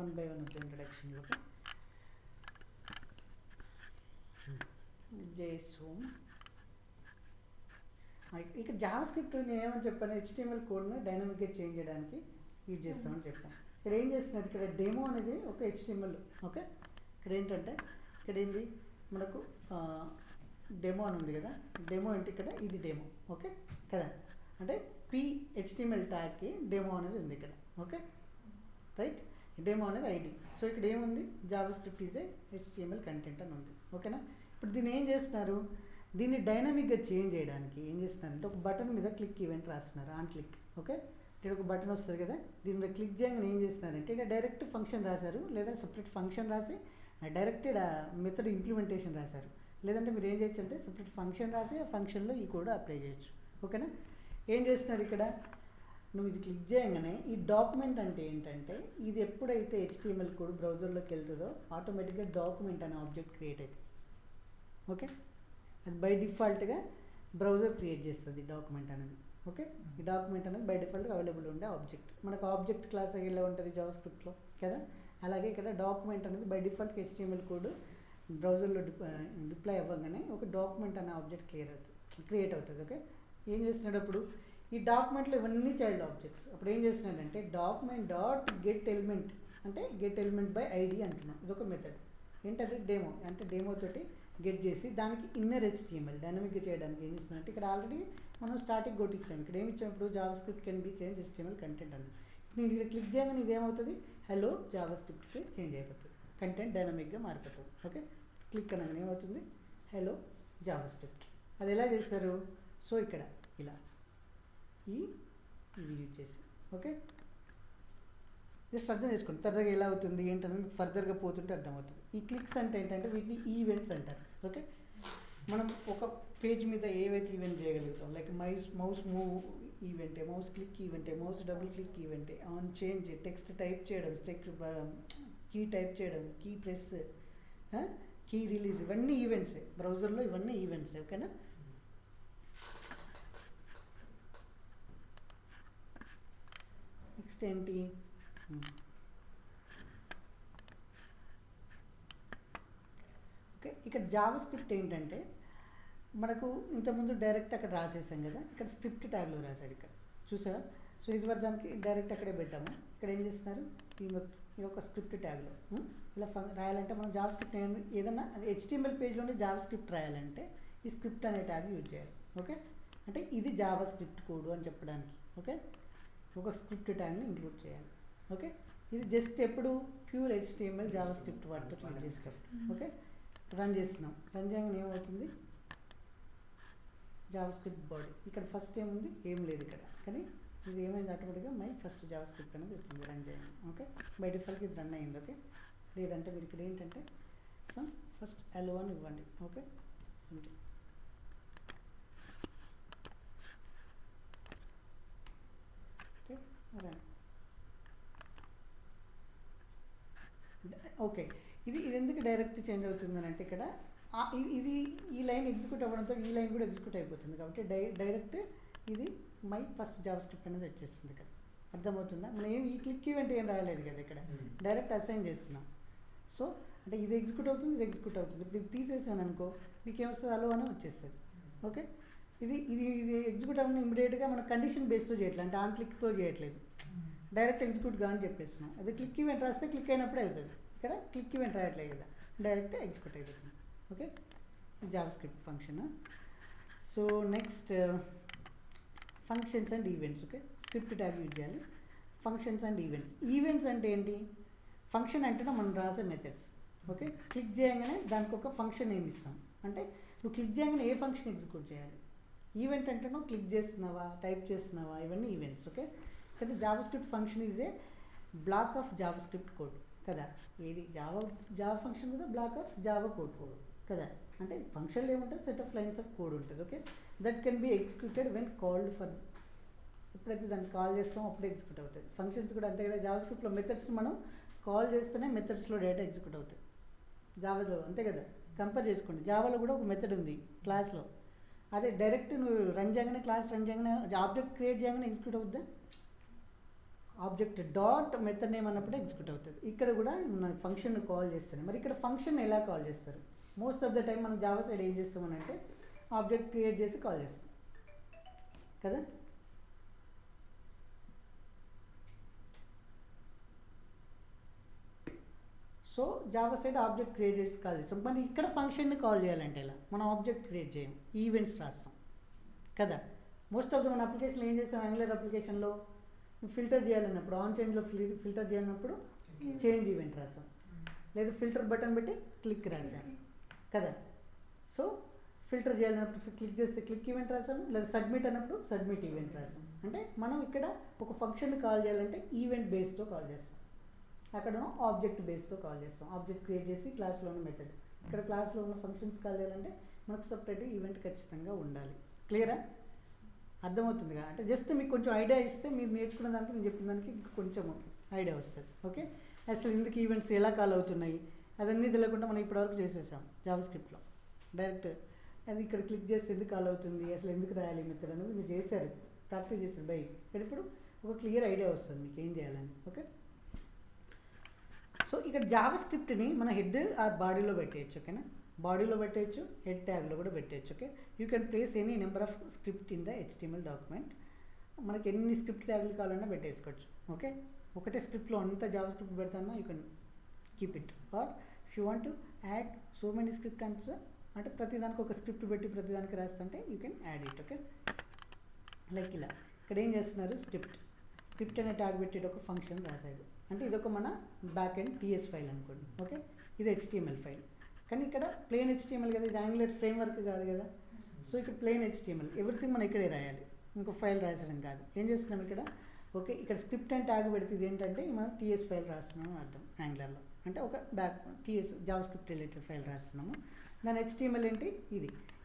1 by 1 వచ్చే ఇంట్రడక్షన్లో JSON. ఇక్కడ జావా స్క్రిప్ట్ నేను ఏమని చెప్పాను, HTML కోడ్ను డైనమిక్గా చేంజ్ చేయడానికి యూజ్ చేస్తామని చెప్పాను. ఇక్కడ ఏం చేస్తున్నారు, ఇక్కడ డెమో అనేది ఒక HTML. ఓకే, ఇక్కడ ఏంటంటే ఇక్కడ ఏంది మనకు డెమో అని ఉంది కదా, డెమో ఏంటి ఇక్కడ, ఇది డెమో. ఓకే కదా, అంటే HTML ట్యాగ్కి డెమో అనేది ఉంది ఇక్కడ. ఓకే రైట్, డెమో అనేది ఐడి. సో ఇక్కడ ఏముంది, Java script is HTML content అని ఉంది. ఓకేనా, ఇప్పుడు దీన్ని ఏం చేస్తున్నారు, దీన్ని డైనమిక్గా చేంజ్ చేయడానికి ఏం చేస్తున్నారంటే ఒక బటన్ మీద క్లిక్ ఈవెంట్ రాస్తున్నారు, ఆన్ క్లిక్. ఓకే, ఇక్కడ ఒక బటన్ వస్తుంది కదా, దీని మీద క్లిక్ చేయగానే ఏం చేస్తున్నారంటే ఇక్కడ డైరెక్ట్ ఫంక్షన్ రాశారు, లేదా సపరేట్ ఫంక్షన్ రాసి డైరెక్టెడ్ మెథడ్ ఇంప్లిమెంటేషన్ రాశారు. లేదంటే మీరు ఏం చేయొచ్చు అంటే సపరేట్ ఫంక్షన్ రాసి ఆ ఫంక్షన్లో ఈ కోడ్ అప్లై చేయొచ్చు. ఓకేనా, ఏం చేస్తున్నారు ఇక్కడ, నువ్వు ఇది క్లిక్ చేయగానే ఈ డాక్యుమెంట్ అంటే ఏంటంటే ఇది ఎప్పుడైతే HTML కోడ్ బ్రౌజర్లోకి వెళ్తుందో ఆటోమేటిక్గా డాక్యుమెంట్ అనే ఆబ్జెక్ట్ క్రియేట్ అవుతుంది. ఓకే, అది బై డిఫాల్ట్గా బ్రౌజర్ క్రియేట్ చేస్తుంది డాక్యుమెంట్ అనేది. ఓకే, ఈ డాక్యుమెంట్ అనేది బై డిఫాల్ట్గా అవైలబుల్ ఉండే ఆబ్జెక్ట్. మనకు ఆబ్జెక్ట్ క్లాస్ ఎలా ఉంటుంది జావాస్క్రిప్ట్లో కదా, అలాగే ఇక్కడ డాక్యుమెంట్ అనేది బై డిఫాల్ట్ HTML కోడ్ బ్రౌజర్లో డిప్లాయ్ అవ్వగానే ఒక డాక్యుమెంట్ అనే ఆబ్జెక్ట్ క్రియేట్ అవుతుంది. ఓకే, ఏం చేస్తున్నప్పుడు ఈ డాక్యుమెంట్లో ఇవన్నీ చైల్డ్ ఆబ్జెక్ట్స్. అప్పుడు ఏం చేస్తున్నాడంటే డాక్యుమెంట్ డాట్ గెట్ ఎలిమెంట్ అంటే గెట్ ఎలిమెంట్ బై ఐడి అంటున్నాం. ఇదొక మెథడ్. ఏంటంటే డెమో, అంటే డెమో తోటి గెట్ చేసి దానికి ఇన్నర్ HTML డైనమిక్గా చేయడానికి ఏం చేస్తుందంటే ఇక్కడ ఆల్రెడీ మనం స్టాటిక్ కొట్టించాం. ఇక్కడ ఏమి ఇచ్చినప్పుడు JavaScript can be change HTML content అని. నేను ఇక్కడ క్లిక్ చేయగానే ఇది ఏమవుతుంది, హలో జావాస్క్రిప్ట్కి చేంజ్ అయిపోతుంది, కంటెంట్ డైనమిక్గా మారిపోతుంది. ఓకే, క్లిక్ అనగానే ఏమవుతుంది, హలో జావాస్క్రిప్ట్. అది ఎలా చేస్తారు, సో ఇక్కడ ఇలా ఇది యూజ్ చేసి. ఓకే, జస్ట్ అర్థం చేసుకోండి తర్వాత ఎలా అవుతుంది ఏంటనేది ఫర్దర్గా పోతుంటే అర్థమవుతుంది. ఈ క్లిక్స్ అంటే ఏంటంటే వీటిని ఈవెంట్స్ అంటారు. ఓకే, మనం ఒక పేజ్ మీద ఏవైతే ఈవెంట్ చేయగలుగుతాం, లైక్ మౌస్ మూవ్ ఈవెంటే, మౌస్ క్లిక్ ఈవెంటే, మౌస్ డబుల్ క్లిక్ ఈవెంటే, ఆన్ చేంజ్, టెక్స్ట్ టైప్ చేయడం, కీ టైప్ చేయడం, కీ ప్రెస్, కీ రిలీజ్, ఇవన్నీ ఈవెంట్సే బ్రౌజర్లో, ఇవన్నీ ఈవెంట్సే. ఓకేనా, నెక్స్ట్ ఏంటి, ఓకే ఇక్కడ జావాస్క్రిప్ట్ ఏంటంటే మనకు ఇంతకుముందు డైరెక్ట్ అక్కడ రాసేసాం కదా, ఇక్కడ స్క్రిప్ట్ ట్యాగ్లో రాశాడు ఇక్కడ చూసారా. సో ఇది వరకు దానికి డైరెక్ట్ అక్కడే పెట్టాము. ఇక్కడ ఏం చేస్తున్నారు, ఈ ఒక స్క్రిప్ట్ ట్యాగ్లో ఇలా రాయాలంటే మనం జావాస్క్రిప్ట్ ఏదన్నా HTML పేజ్లోనే జావాస్క్రిప్ట్ రాయాలంటే ఈ స్క్రిప్ట్ అనే ట్యాగ్ యూజ్ చేయాలి. ఓకే, అంటే ఇది జావాస్క్రిప్ట్ కోడ్ అని చెప్పడానికి. ఓకే, ఒక స్క్రిప్ట్ ట్యాగ్ని ఇంక్లూడ్ చేయాలి. ఓకే, ఇది జస్ట్ ఎప్పుడు ప్యూర్ HTML జావాస్క్రిప్ట్ వాటితో క్రియేట్ చేస్తాం. ఓకే, రన్ చేస్తున్నాం, రన్ చేయగానే ఏమవుతుంది, జావాస్క్రిప్ట్ బాడీ. ఇక్కడ ఫస్ట్ ఏముంది, ఏం లేదు ఇక్కడ, కానీ ఇది ఏమైంది ఆటోమేటిక్గా ఫస్ట్ జావాస్క్రిప్ట్ అనేది వచ్చింది రన్ చేయండి. ఓకే, బై డిఫాల్ట్కి ఇది రన్ అయింది. ఓకే, లేదంటే మీరు ఇక్కడ ఏంటంటే ఫస్ట్ అలో అని ఇవ్వండి. Okay, simple. ఓకే, ఇది ఎందుకు డైరెక్ట్ చేంజ్ అవుతుందని అంటే ఇక్కడ ఇది ఈ లైన్ ఎగ్జిక్యూట్ అవ్వడంతో ఈ లైన్ కూడా ఎగ్జిక్యూట్ అయిపోతుంది. కాబట్టి డైరెక్ట్ ఇది ఫస్ట్ జావాస్క్రిప్ట్ అనేది వచ్చేస్తుంది ఇక్కడ. అర్థమవుతుందా, మనం ఈ క్లిక్ ఈవెంట్ ఏం రాయలేదు కదా, ఇక్కడ డైరెక్ట్ అసైన్ చేస్తున్నాం. సో అంటే ఇది ఎగ్జిక్యూట్ అవుతుంది, ఇది ఎగ్జిక్యూట్ అవుతుంది. ఇప్పుడు ఇది తీసేసాను అనుకో, మీకు ఏమొస్తుంది, అలో అని వచ్చేస్తుంది. ఓకే, ఇది ఇది ఇది ఎగ్జిక్యూట్ అవ్వని ఇమీడియట్గా మనం కండిషన్ బేస్తో చేయట్లేదు, అంటే ఆన్ క్లిక్తో చేయట్లేదు, డైరెక్ట్ ఎగ్జిక్యూట్ కానీ చెప్పేస్తున్నాం. అది క్లిక్ ఈవెంట్ రాస్తే క్లిక్ అయినప్పుడే అవుతుంది. ఇక్కడ క్లిక్ ఈవెంట్ రాయట్లేదు కదా, డైరెక్ట్ ఎగ్జిక్యూట్ అయిపోతుంది. Okay, JavaScript function. So next functions and events. Okay, script tag use చేయాలి. Functions and events. ఈవెంట్స్ అంటే ఏంటి, ఫంక్షన్ అంటేనే మనం రాసే మెథడ్స్. ఓకే, క్లిక్ చేయగానే దానికి ఒక ఫంక్షన్ ఏమి ఇస్తాం, అంటే నువ్వు క్లిక్ చేయగానే ఏ ఫంక్షన్ ఎగ్జిక్యూట్ చేయాలి. ఈవెంట్ అంటే నువ్వు క్లిక్ చేస్తున్నావా, టైప్ చేస్తున్నావా, ఇవన్నీ ఈవెంట్స్. ఓకే, కానీ JavaScript function is a block of JavaScript code కదా. ఏది జావా ఫంక్షన్ కదా, బ్లాక్ ఆఫ్ జావా కోడ్ కదా. అంటే ఫంక్షన్లో ఏముంటుంది, set of lines of code ఉంటుంది. Okay, that can be executed when called for. ఎప్పుడైతే దాన్ని కాల్ చేస్తామో అప్పుడే ఎగ్జిక్యూట్ అవుతుంది. ఫంక్షన్స్ కూడా అంతే కదా, జావాస్క్రిప్ట్లో మెథడ్స్ మనం కాల్ చేస్తేనే మెథడ్స్లో డేటా ఎగ్జిక్యూట్ అవుతుంది. జావాలో అంతే కదా, కంపేర్ చేసుకోండి. జావాలో కూడా ఒక మెథడ్ ఉంది క్లాస్లో, అదే డైరెక్ట్ నువ్వు రన్ చేయగానే, క్లాస్ రన్ చేయగానే, ఆబ్జెక్ట్ క్రియేట్ చేయగానే ఎగ్జిక్యూట్ అవుద్దా, ఆబ్జెక్ట్ డాట్ మెథడ్ నేమ్ అన్నప్పుడే ఎగ్జిక్యూట్ అవుతుంది. ఇక్కడ కూడా ఫంక్షన్ కాల్ చేస్తాను. మరి ఇక్కడ ఫంక్షన్ ఎలా కాల్ చేస్తారు, మోస్ట్ ఆఫ్ ద టైం మనం జావా సైడ్ ఏం చేస్తామనంటే ఆబ్జెక్ట్ క్రియేట్ చేసి కాల్ చేస్తాం కదా. So Java side object create చేసి కాల్ చేస్తాం. మరి ఇక్కడ ఫంక్షన్ని కాల్ చేయాలంటే ఎలా, మనం ఆబ్జెక్ట్ క్రియేట్ చేయం, ఈవెంట్స్ రాస్తాం కదా. మోస్ట్ ఆఫ్ ద మన అప్లికేషన్లో ఏం చేస్తాం, యాంగులర్ అప్లికేషన్లో ఫిల్టర్ చేయాలన్నప్పుడు, ఆన్ చేంజ్లో ఫిల్టర్ చేయాలన్నప్పుడు చేంజ్ ఈవెంట్ రాస్తాం, లేదా ఫిల్టర్ బటన్ పెట్టి క్లిక్ రాసాం కదా. సో ఫిల్టర్ చేయాలన్నప్పుడు క్లిక్ చేస్తే క్లిక్ ఈవెంట్ రాసాము, లేదా సబ్మిట్ అన్నప్పుడు సబ్మిట్ ఈవెంట్ రాసాం. అంటే మనం ఇక్కడ ఒక ఫంక్షన్ని కాల్ చేయాలంటే ఈవెంట్ బేస్తో కాల్ చేస్తాం, అక్కడ ఆబ్జెక్ట్ బేస్తో కాల్ చేస్తాం. ఆబ్జెక్ట్ క్రియేట్ చేసి క్లాస్లో ఉన్న మెథడ్, ఇక్కడ క్లాస్లో ఉన్న ఫంక్షన్స్ కాల్ చేయాలంటే మనకు సపరేట్ ఈవెంట్ ఖచ్చితంగా ఉండాలి. క్లియరా, అర్థమవుతుందిగా. అంటే జస్ట్ మీకు కొంచెం ఐడియా ఇస్తే మీరు నేర్చుకున్న దానికి, నేను చెప్పిన దానికి కొంచెం ఐడియా వస్తుంది. ఓకే, అసలు ఎందుకు ఈవెంట్స్ ఎలా కాల్ అవుతున్నాయి అదన్నీ తెలియకుండా మనం ఇప్పటివరకు చేసేసాం జావాస్క్రిప్ట్లో. డైరెక్ట్ అది ఇక్కడ క్లిక్ చేస్తే ఎందుకు కాల్ అవుతుంది, అసలు ఎందుకు రాయాలి మెథడ్ అనేది మీరు చేశారు, ప్రాక్టీస్ చేశారు బై. ఇప్పుడు ఒక క్లియర్ ఐడియా వస్తుంది మీకు ఏం చేయాలని. ఓకే, సో ఇక్కడ జావా స్క్రిప్ట్ని మన హెడ్ ఆర్ బాడీలో పెట్టేయచ్చు. ఓకేనా, బాడీలో పెట్టేయచ్చు, హెడ్ ట్యాగ్లో కూడా పెట్టేయచ్చు. Okay, you can place any number of script in the HTML document. మనకి ఎన్ని స్క్రిప్ట్ ట్యాగ్లు కావాలన్నా పెట్టేసుకోవచ్చు. ఓకే, ఒకటే స్క్రిప్ట్లో అంతా జావా స్క్రిప్ట్ పెడతానా you can keep it. Or if you want to add so many script అంటే ప్రతిదానికి ఒక స్క్రిప్ట్ పెట్టి ప్రతిదానికి రాస్తుంటే you can add it. Okay, like ఇలా ఇక్కడ ఏం చేస్తున్నారు, స్క్రిప్ట్ అనే ట్యాగ్ పెట్టి ఒక ఫంక్షన్ రాశాడు. అంటే ఇదొక మన బ్యాక్ ఎండ్ TS ఫైల్ అనుకోండి. ఓకే, ఇది HTML ఫైల్, కానీ ఇక్కడ ప్లెయిన్ HTML కదా, ఇది యాంగులర్ ఫ్రేమ్వర్క్ కాదు కదా. సో ఇక్కడ ప్లెయిన్ HTML, ఎవ్రీథింగ్ మనం ఇక్కడే రాయాలి, ఇంకో ఫైల్ రాసడం కాదు. ఏం చేస్తున్నాం ఇక్కడ, ఓకే ఇక్కడ స్క్రిప్ట్ అండ్ ట్యాగ్ పెడితే ఇది ఏంటంటే మనం TS ఫైల్ రాస్తున్నాం అని అర్థం యాంగులర్లో. అంటే ఒక back TS Java script related file రాస్తున్నాము. దాని HTML ఏంటి,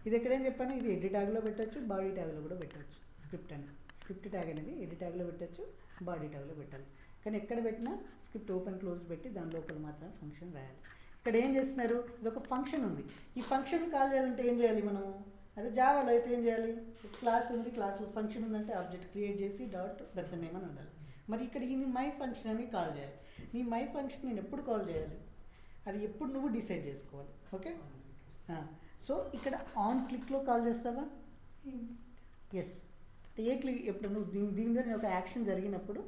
ఇది ఎక్కడ ఏం చెప్పాను, ఇది ఎడిట్ ట్యాగ్లో పెట్టచ్చు, బాడీ ట్యాగ్లో కూడా పెట్టచ్చు. స్క్రిప్ట్ ట్యాగ్ అనేది ఎడిట్ ట్యాగ్లో పెట్టచ్చు, బాడీ ట్యాగ్లో పెట్టాలి. కానీ ఎక్కడ పెట్టినా స్క్రిప్ట్ ఓపెన్ క్లోజ్ పెట్టి దాని లోపల మాత్రం ఫంక్షన్ రాయాలి. ఇక్కడ ఏం చేస్తున్నారు, ఇది ఒక ఫంక్షన్ ఉంది, ఈ ఫంక్షన్ కాల్ చేయాలంటే ఏం చేయాలి మనము, అదే జావాలో అయితే ఏం చేయాలి, క్లాస్ ఉంది, క్లాస్లో ఫంక్షన్ ఉందంటే ఆబ్జెక్ట్ క్రియేట్ చేసి డాట్ పెద్ద నేమ్ అని ఉండాలి. మరి ఇక్కడ ఈ మై ఫంక్షన్ అని కాల్ చేయాలి. నీ మై ఫంక్షన్ నేను ఎప్పుడు కాల్ చేయాలి, అది ఎప్పుడు నువ్వు డిసైడ్ చేసుకోవాలి. ఓకే, సో ఇక్కడ ఆన్ క్లిక్లో కాల్ చేస్తావా, ఎస్ ఏ క్లిక్, ఎప్పుడు నువ్వు దీని మీద నేను ఒక యాక్షన్ జరిగినప్పుడు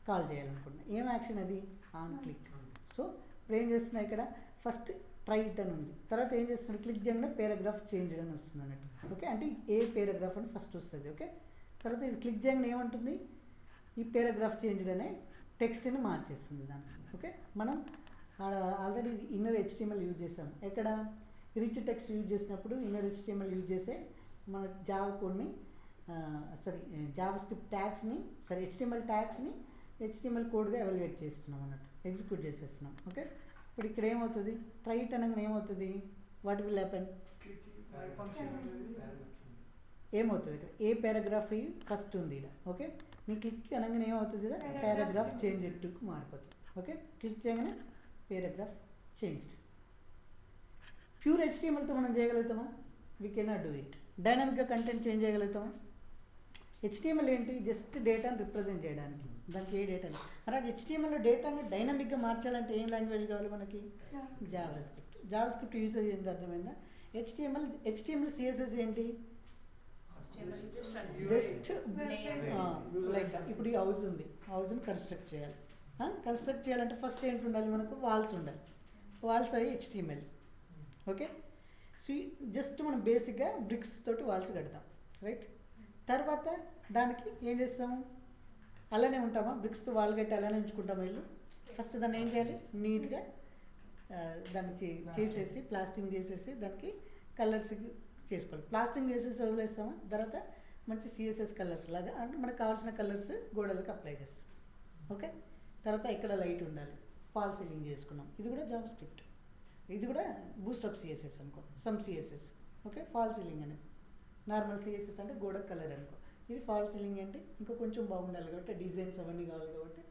కాల్ చేయాలనుకుంటున్నా. ఏం యాక్షన్ అది, ఆన్ క్లిక్. సో ఇప్పుడు ఏం చేస్తున్నా, ఇక్కడ ఫస్ట్ ట్రై ఇట్ అని ఉంది, తర్వాత ఏం చేస్తున్నాడు, క్లిక్ చేయగానే పారాగ్రాఫ్ చేంజ్ అని వస్తుంది అన్నట్టు. ఓకే, అంటే ఏ పారాగ్రాఫ్ అని ఫస్ట్ వస్తుంది. ఓకే, తర్వాత ఇది క్లిక్ చేయగానే ఏమంటుంది, ఈ పారాగ్రాఫ్ చేంజ్ అనే టెక్స్ట్ని మార్చేస్తుంది దాన్ని. ఓకే, మనం ఆల్రెడీ ఇన్నర్ HTML యూజ్ చేసాం. ఎక్కడ రిచ్ టెక్స్ట్ యూజ్ చేసినప్పుడు ఇన్నర్ HTML యూజ్ చేసే మన జావా కోడ్ని జావా స్క్రిప్ట్ ట్యాగ్స్ని HTML ట్యాగ్స్ని HTML కోడ్గా ఎవాల్యుయేట్ చేస్తున్నాం అన్నట్టు, ఎగ్జిక్యూట్ చేసేస్తున్నాం. ఓకే, ఇప్పుడు ఇక్కడ ఏమవుతుంది, ట్రై ఇట్ అనగానే ఏమవుతుంది, వాట్ విల్ హ్యాపెన్, ఏమవుతుంది ఇక్కడ ఏ పారాగ్రాఫ్ ఫస్ట్ ఉంది ఇక్కడ. ఓకే, మీ క్లిక్ అనగానే ఏమవుతుంది, పారాగ్రాఫ్ చేంజ్ టుకు మారిపోతుంది. ఓకే, క్లిక్ చేయగానే పారాగ్రాఫ్ చేంజ్డ్. ప్యూర్ HTMLతో మనం చేయగలుగుతామా, వీ కెనాట్ డూ ఇట్. డైనమిక్గా కంటెంట్ చేంజ్ చేయగలుగుతామా, HTML ఏంటి, జస్ట్ డేటాను రిప్రజెంట్ చేయడానికి, దానికి ఏ డేటా మరి అది HTMLలో డేటాని డైనమిక్గా మార్చాలంటే ఏం లాంగ్వేజ్ కావాలి మనకి, జావా స్క్రిప్ట్ యూసేజ్ ఏంటి అర్థమైందా. HTML CSS ఏంటి, జస్ట్ లైక్ ఇప్పుడు ఈ హౌస్ ఉంది, హౌస్ని కన్స్ట్రక్ట్ చేయాలి. కన్స్ట్రక్ట్ చేయాలంటే ఫస్ట్ ఏంటి ఉండాలి మనకు, వాల్స్ ఉండాలి, వాల్స్ అవి HTML. ఓకే, సో జస్ట్ మనం బేసిక్గా బ్రిక్స్ తోటి వాల్స్ కడతాం, రైట్. తర్వాత దానికి ఏం చేస్తాము, అలానే ఉంటామా, బ్రిక్స్తో వాల్ కట్టి అలానే ఉంచుకుంటాము ఇల్లు. ఫస్ట్ దాన్ని ఏం చేయాలి, నీట్గా దాన్ని చేసేసి ప్లాస్టింగ్ చేసేసి దానికి కలర్స్ చేసుకోవాలి. ప్లాస్టింగ్ చేసేసి వదిలేస్తామా, తర్వాత మంచి CSS కలర్స్ లాగా అంటే మనకు కావాల్సిన కలర్స్ గోడలకు అప్లై చేస్తాం. ఓకే, తర్వాత ఇక్కడ లైట్ ఉండాలి, ఫాల్ సీలింగ్ చేసుకున్నాం, ఇది కూడా జావా స్క్రిప్ట్. ఇది కూడా బూస్టప్ CSS అనుకో, some CSS. Okay, fall ceiling అనేది నార్మల్ CSS అంటే గోడ కలర్ అనుకో, ఇది ఫాల్ సీలింగ్ అంటే ఇంకా కొంచెం బాగుండాలి కాబట్టి డిజైన్స్ అవన్నీ కావాలి కాబట్టి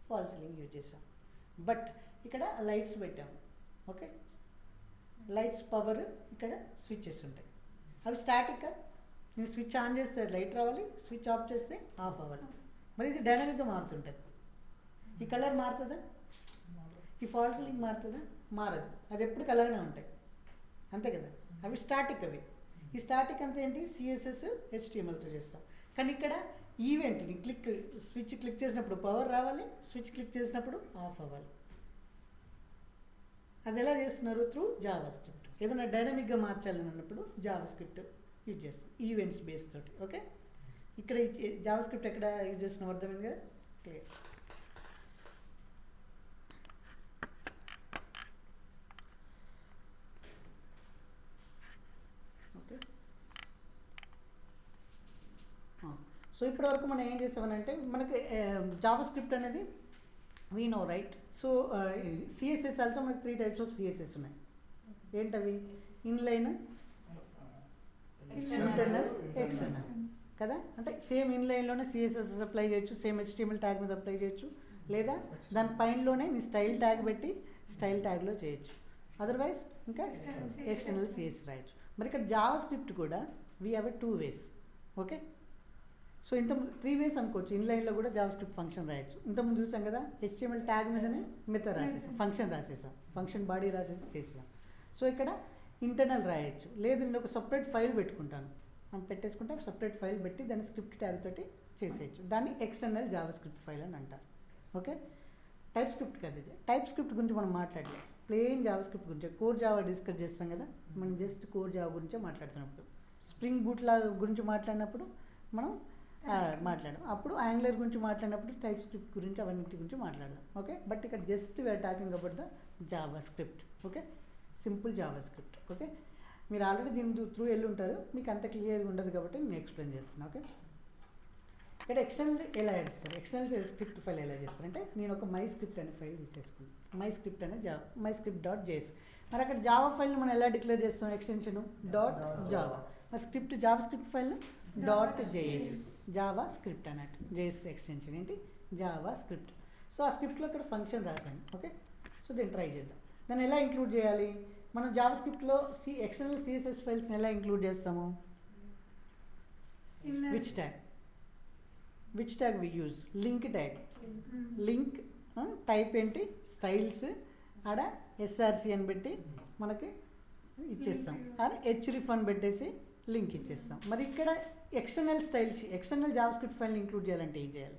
ఫాల్ సీలింగ్ యూజ్ చేస్తాం. బట్ ఇక్కడ లైట్స్ పెట్టాము. ఓకే, లైట్స్ పవర్ ఇక్కడ స్విచ్చెస్ ఉంటాయి, అవి స్టాటిక్గా నేను స్విచ్ ఆన్ చేస్తే లైట్ రావాలి, స్విచ్ ఆఫ్ చేస్తే ఆఫ్ అవ్వాలి. మరి ఇది డైనమిక్గా మారుతుంటుంది. ఈ కలర్ మారుతుందా, ఈ ఫాల్ సీలింగ్ మారుతుందా, మారదు, అది ఎప్పుడు అలానే ఉంటాయి, అంతే కదా. అవి స్టాటిక్, అవి ఈ స్టాటిక్ అంతా ఏంటి, CSS HTMLతో చేస్తాం. కానీ ఇక్కడ ఈవెంట్ స్విచ్ క్లిక్ చేసినప్పుడు పవర్ రావాలి, స్విచ్ క్లిక్ చేసినప్పుడు ఆఫ్ అవ్వాలి. అది ఎలా చేస్తున్నారు, త్రూ జావా స్క్రిప్ట్. ఏదైనా డైనమిక్గా మార్చాలని అన్నప్పుడు జావా స్క్రిప్ట్ యూజ్ చేస్తాం, ఈవెంట్స్ బేస్ తోటి. ఓకే, ఇక్కడ జావా స్క్రిప్ట్ ఎక్కడ యూజ్ చేస్తున్నాం అర్థమైంది కదా, క్లియర్. ఓకే, సో ఇప్పటివరకు మనం ఏం చేసామనంటే మనకి జావా స్క్రిప్ట్ అనేది we know right. So CSS also మనకి 3 types ఆఫ్ CSS ఉన్నాయి. ఏంటవి, ఇన్లైన్, ఇంటర్నల్, ఎక్స్టర్నల్ కదా. అంటే సేమ్ ఇన్లైన్లోనే CSS అప్లై చేయొచ్చు, సేమ్ HTML ట్యాగ్ మీద అప్లై చేయొచ్చు, లేదా దాని పైనలోనే నీ స్టైల్ ట్యాగ్ పెట్టి స్టైల్ ట్యాగ్లో చేయొచ్చు. అదర్వైజ్ ఇంకా ఎక్స్టర్నల్ CSS రాయొచ్చు. మరి ఇక్కడ జావా స్క్రిప్ట్ కూడా we have a 2 ways. Okay, so ఇంత 3 ways అనుకోవచ్చు. ఇన్లైన్లో కూడా జావా స్క్రిప్ట్ ఫంక్షన్ రాయొచ్చు. ఇంతకుముందు చూసాం కదా, HTML ట్యాగ్ మీదనే మెథడ్ రాసేసాం, ఫంక్షన్ రాసేసాం, ఫంక్షన్ బాడీ రాసేసి చేసాం. సో ఇక్కడ ఇంటర్నల్ రాయొచ్చు, లేదు నేను ఒక సపరేట్ ఫైల్ పెట్టుకుంటాను, మనం పెట్టేసుకుంటే సపరేట్ ఫైల్ పెట్టి దాన్ని స్క్రిప్ట్ ట్యాగ్ తోటి చేసేయచ్చు. దాన్ని ఎక్స్టర్నల్ జావా స్క్రిప్ట్ ఫైల్ అని అంటారు. ఓకే, టైప్ స్క్రిప్ట్ కదా ఇది. టైప్ స్క్రిప్ట్ గురించి మనం మాట్లాడలేదు, ప్లెయిన్ జావా స్క్రిప్ట్ గురించి. కోర్ జావా డిస్కస్ చేస్తాం కదా, మనం జస్ట్ కోర్ జావా గురించే మాట్లాడుతున్నప్పుడు, స్ప్రింగ్ బూట్ లాగా గురించి మాట్లాడినప్పుడు మనం మాట్లాడాం, అప్పుడు యాంగులర్ గురించి మాట్లాడినప్పుడు టైప్ స్క్రిప్ట్ గురించి అవన్నింటి గురించి మాట్లాడదాం. ఓకే, బట్ ఇక్కడ just we're talking about the JavaScript. Okay, simple JavaScript. Okay, మీరు ఆల్రెడీ దీని త్రూ వెళ్ళి ఉంటారు, మీకు అంత క్లియర్గా ఉండదు కాబట్టి నేను ఎక్స్ప్లెయిన్ చేస్తాను. ఓకే, ఇక్కడ ఎక్స్టర్నల్ ఎలా చేస్తారు, ఎక్స్టర్నల్ స్క్రిప్ట్ ఫైల్ ఎలా చేస్తారంటే, నేను ఒక మై స్క్రిప్ట్ అనే ఫైల్ తీసేసుకున్నాను. మై స్క్రిప్ట్ అనే జావా, మై స్క్రిప్ట్ .js. మరి అక్కడ జావా ఫైల్ని మనం ఎలా డిక్లేర్ చేస్తాం, ఎక్స్టెన్షన్ .java. మరి స్క్రిప్ట్ జావా స్క్రిప్ట్ ఫైల్ని .js, జావా స్క్రిప్ట్ అన్నట్టు. జేఎస్ ఎక్స్టెన్షన్ ఏంటి, జావా స్క్రిప్ట్. సో ఆ స్క్రిప్ట్లో ఇక్కడ ఫంక్షన్ రాశాను. ఓకే, సో దీన్ని ట్రై చేద్దాం. దాన్ని ఎలా ఇంక్లూడ్ చేయాలి, మనం జావా స్క్రిప్ట్లో ఎక్స్టర్నల్ CSS ఫైల్స్ని ఎలా ఇంక్లూడ్ చేస్తాము, which tag we use, link tag. Link type ఏంటి, స్టైల్స్, ఆడ SRC అని పెట్టి మనకి ఇచ్చేస్తాం, అది href అని పెట్టేసి లింక్ ఇచ్చేస్తాం. మరి ఇక్కడ external styles, external Java script ఫైల్ని ఇంక్లూడ్ చేయాలంటే ఏం చేయాలి,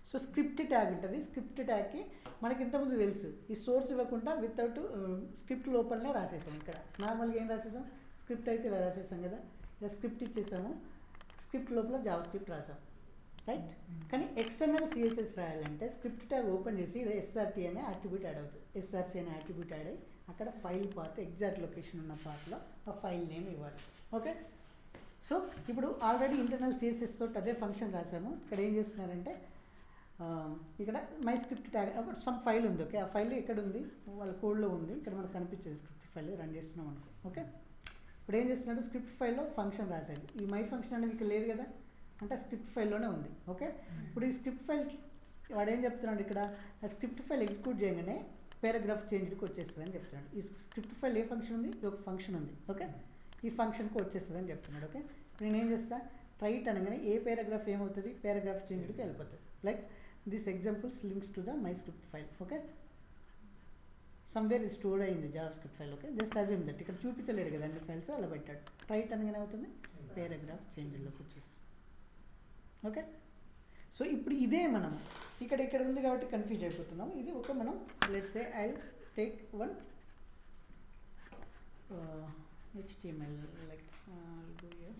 సో స్క్రిప్ట్ ట్యాగ్ ఉంటుంది. స్క్రిప్ట్ ట్యాగ్కి మనకి ఇంతకుముందు తెలుసు, ఈ సోర్స్ ఇవ్వకుండా వితౌట్ స్క్రిప్ట్ లోపలనే రాసేసాం. ఇక్కడ నార్మల్గా ఏం రాసేసాం, స్క్రిప్ట్ అయితే ఇలా రాసేసాం కదా, ఇలా స్క్రిప్ట్ ఇచ్చేసాము, స్క్రిప్ట్ లోపల జావా స్క్రిప్ట్ రాసాం, రైట్. కానీ ఎక్స్టర్నల్ CSS రాయాలంటే స్క్రిప్ట్ ట్యాగ్ ఓపెన్ చేసి SRT అనే యాట్రిబ్యూట్ యాడ్ అవుతుంది, SRC అనే యాట్రిబ్యూట్ యాడ్ అయ్యి అక్కడ ఫైల్ పాత్, ఎగ్జాక్ట్ లొకేషన్ ఉన్న పాత్లో ఆ ఫైల్ నేమ్ ఇవ్వాలి. ఓకే, సో ఇప్పుడు ఆల్రెడీ ఇంటర్నల్ CSS తోటి అదే ఫంక్షన్ రాసాము. ఇక్కడ ఏం చేస్తున్నారంటే, ఇక్కడ మై స్క్రిప్ట్ ట్యాగ్ ఒక సమ్ ఫైల్ ఉంది. ఓకే, ఆ ఫైల్ ఎక్కడ ఉంది, వాళ్ళ కోడ్లో ఉంది, ఇక్కడ మనకు కనిపించేది స్క్రిప్ట్ ఫైల్ రన్ చేస్తున్నాం అనుకో. ఓకే, ఇప్పుడు ఏం చేస్తున్నాడు, స్క్రిప్ట్ ఫైల్లో ఫంక్షన్ రాశాడు. ఈ మై ఫంక్షన్ అనేది ఇక్కడ లేదు కదా, అంటే స్క్రిప్ట్ ఫైల్లోనే ఉంది. ఓకే, ఇప్పుడు ఈ స్క్రిప్ట్ ఫైల్ వాడు ఏం చెప్తున్నాడు, ఇక్కడ ఆ స్క్రిప్ట్ ఫైల్ ఎగ్జిక్యూట్ చేయగానే పారాగ్రాఫ్ చేంజ్కి వచ్చేస్తుంది అని చెప్తున్నాడు. ఈ స్క్రిప్ట్ ఫైల్ ఏ ఫంక్షన్ ఉంది, ఇది ఒక ఫంక్షన్ ఉంది. ఓకే, ఈ ఫంక్షన్కి వచ్చేస్తుంది అని చెప్తున్నాడు. ఓకే, నేను ఏం చేస్తా, రైట్ అనగానే ఏ పారాగ్రాఫ్ ఏమవుతుంది, పారాగ్రాఫ్ చేంజ్కి వెళ్ళిపోతుంది. Like this examples links to the my script file. Okay, somewhere stored అయింది JavaScript file. Okay, just assume that, ఇక్కడ చూపించలేడు కదా అన్ని ఫైల్స్, అలా పెట్టాడు. రైట్ అనగానే అవుతుంది, పారాగ్రాఫ్ చేంజ్లోకి వచ్చేసి. ఓకే, సో ఇప్పుడు ఇదే మనం ఇక్కడ ఉంది కాబట్టి కన్ఫ్యూజ్ అయిపోతున్నాం. ఇది ఒక మనం let's say I take one HTML like I'll go here.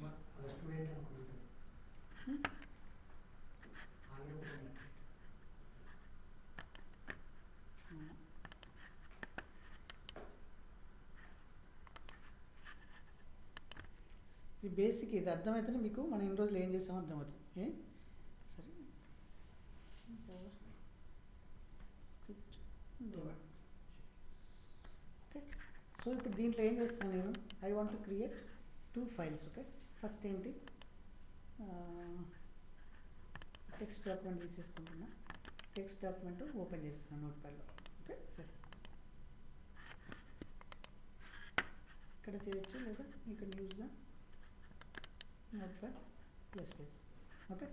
ఇది బేసిక్, ఇది అర్థమైతేనే మీకు మనం ఇన్ని రోజులు ఏం చేసామో అర్థమవుతుంది. సరే, స్క్రిప్ట్ ఓకే, సో ఇప్పుడు దీంట్లో ఏం చేస్తాను నేను, I want to create 2 files. Okay, first ఏంటి, టెక్స్ట్ డాక్యుమెంట్ తీసేసుకుంటున్నా, టెక్స్ట్ డాక్యుమెంట్ ఓపెన్ చేస్తున్నాను నోట్ ప్యాడ్లో. ఓకే, సరే, ఇక్కడ చేయొచ్చు లేదా ఇక్కడ use the notepad ++. Okay,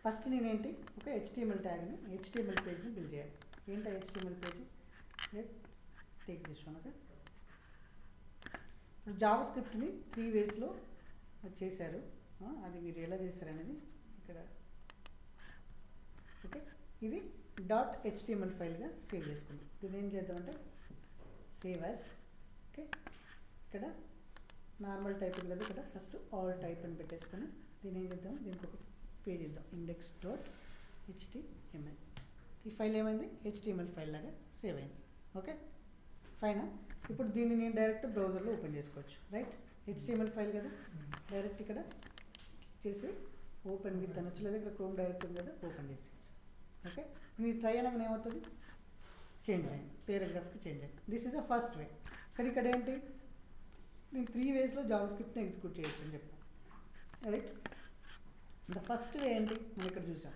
first నేనేంటి, ఒక HTML ట్యాగ్ని, HTML పేజ్ని బిల్డ్ చేయాలి. ఏంటి HTML page, take this one. Okay, జావా స్క్రిప్ట్ని 3 వేస్లో చేశారు, అది మీరు ఎలా చేశారు అనేది ఇక్కడ. ఓకే, ఇది .html ఫైల్గా సేవ్ చేసుకుంటాం. దీన్ని ఏం చేద్దామంటే సేవ్ యాజ్. ఓకే, ఇక్కడ నార్మల్ టైప్ ఉంది కదా, ఇక్కడ ఫస్ట్ ఆల్ టైప్ అని పెట్టేసుకొని దీన్ని ఏం చేద్దాం, దీనికి ఒక పేజ్ ఇద్దాం, index.html. ఈ ఫైల్ ఏమైంది, HTML ఫైల్ లాగా సేవ్ అయింది. Okay, fine. ఇప్పుడు దీన్ని నేను డైరెక్ట్ బ్రౌజర్లో ఓపెన్ చేసుకోవచ్చు, రైట్. HTML ఫైల్ కదా, డైరెక్ట్ ఇక్కడ చేసి ఓపెన్ విత్ అనొచ్చు, లేదా ఇక్కడ క్రోమ్ డైరెక్ట్ ఉంది కదా, ఓపెన్ చేసేయచ్చు. ఓకే, మీరు ట్రై అయినాక ఏమవుతుంది, చేంజ్ అయింది, పారాగ్రాఫ్కి చేంజ్ అయింది. This is the first way. కానీ ఇక్కడ ఏంటి, నేను 3 వేస్లో జావా స్క్రిప్ట్ని ఎగ్జిక్యూట్ చేయొచ్చు అని చెప్పాను, రైట్. ద ఫస్ట్ వే ఏంటి, మనం ఇక్కడ చూసాం,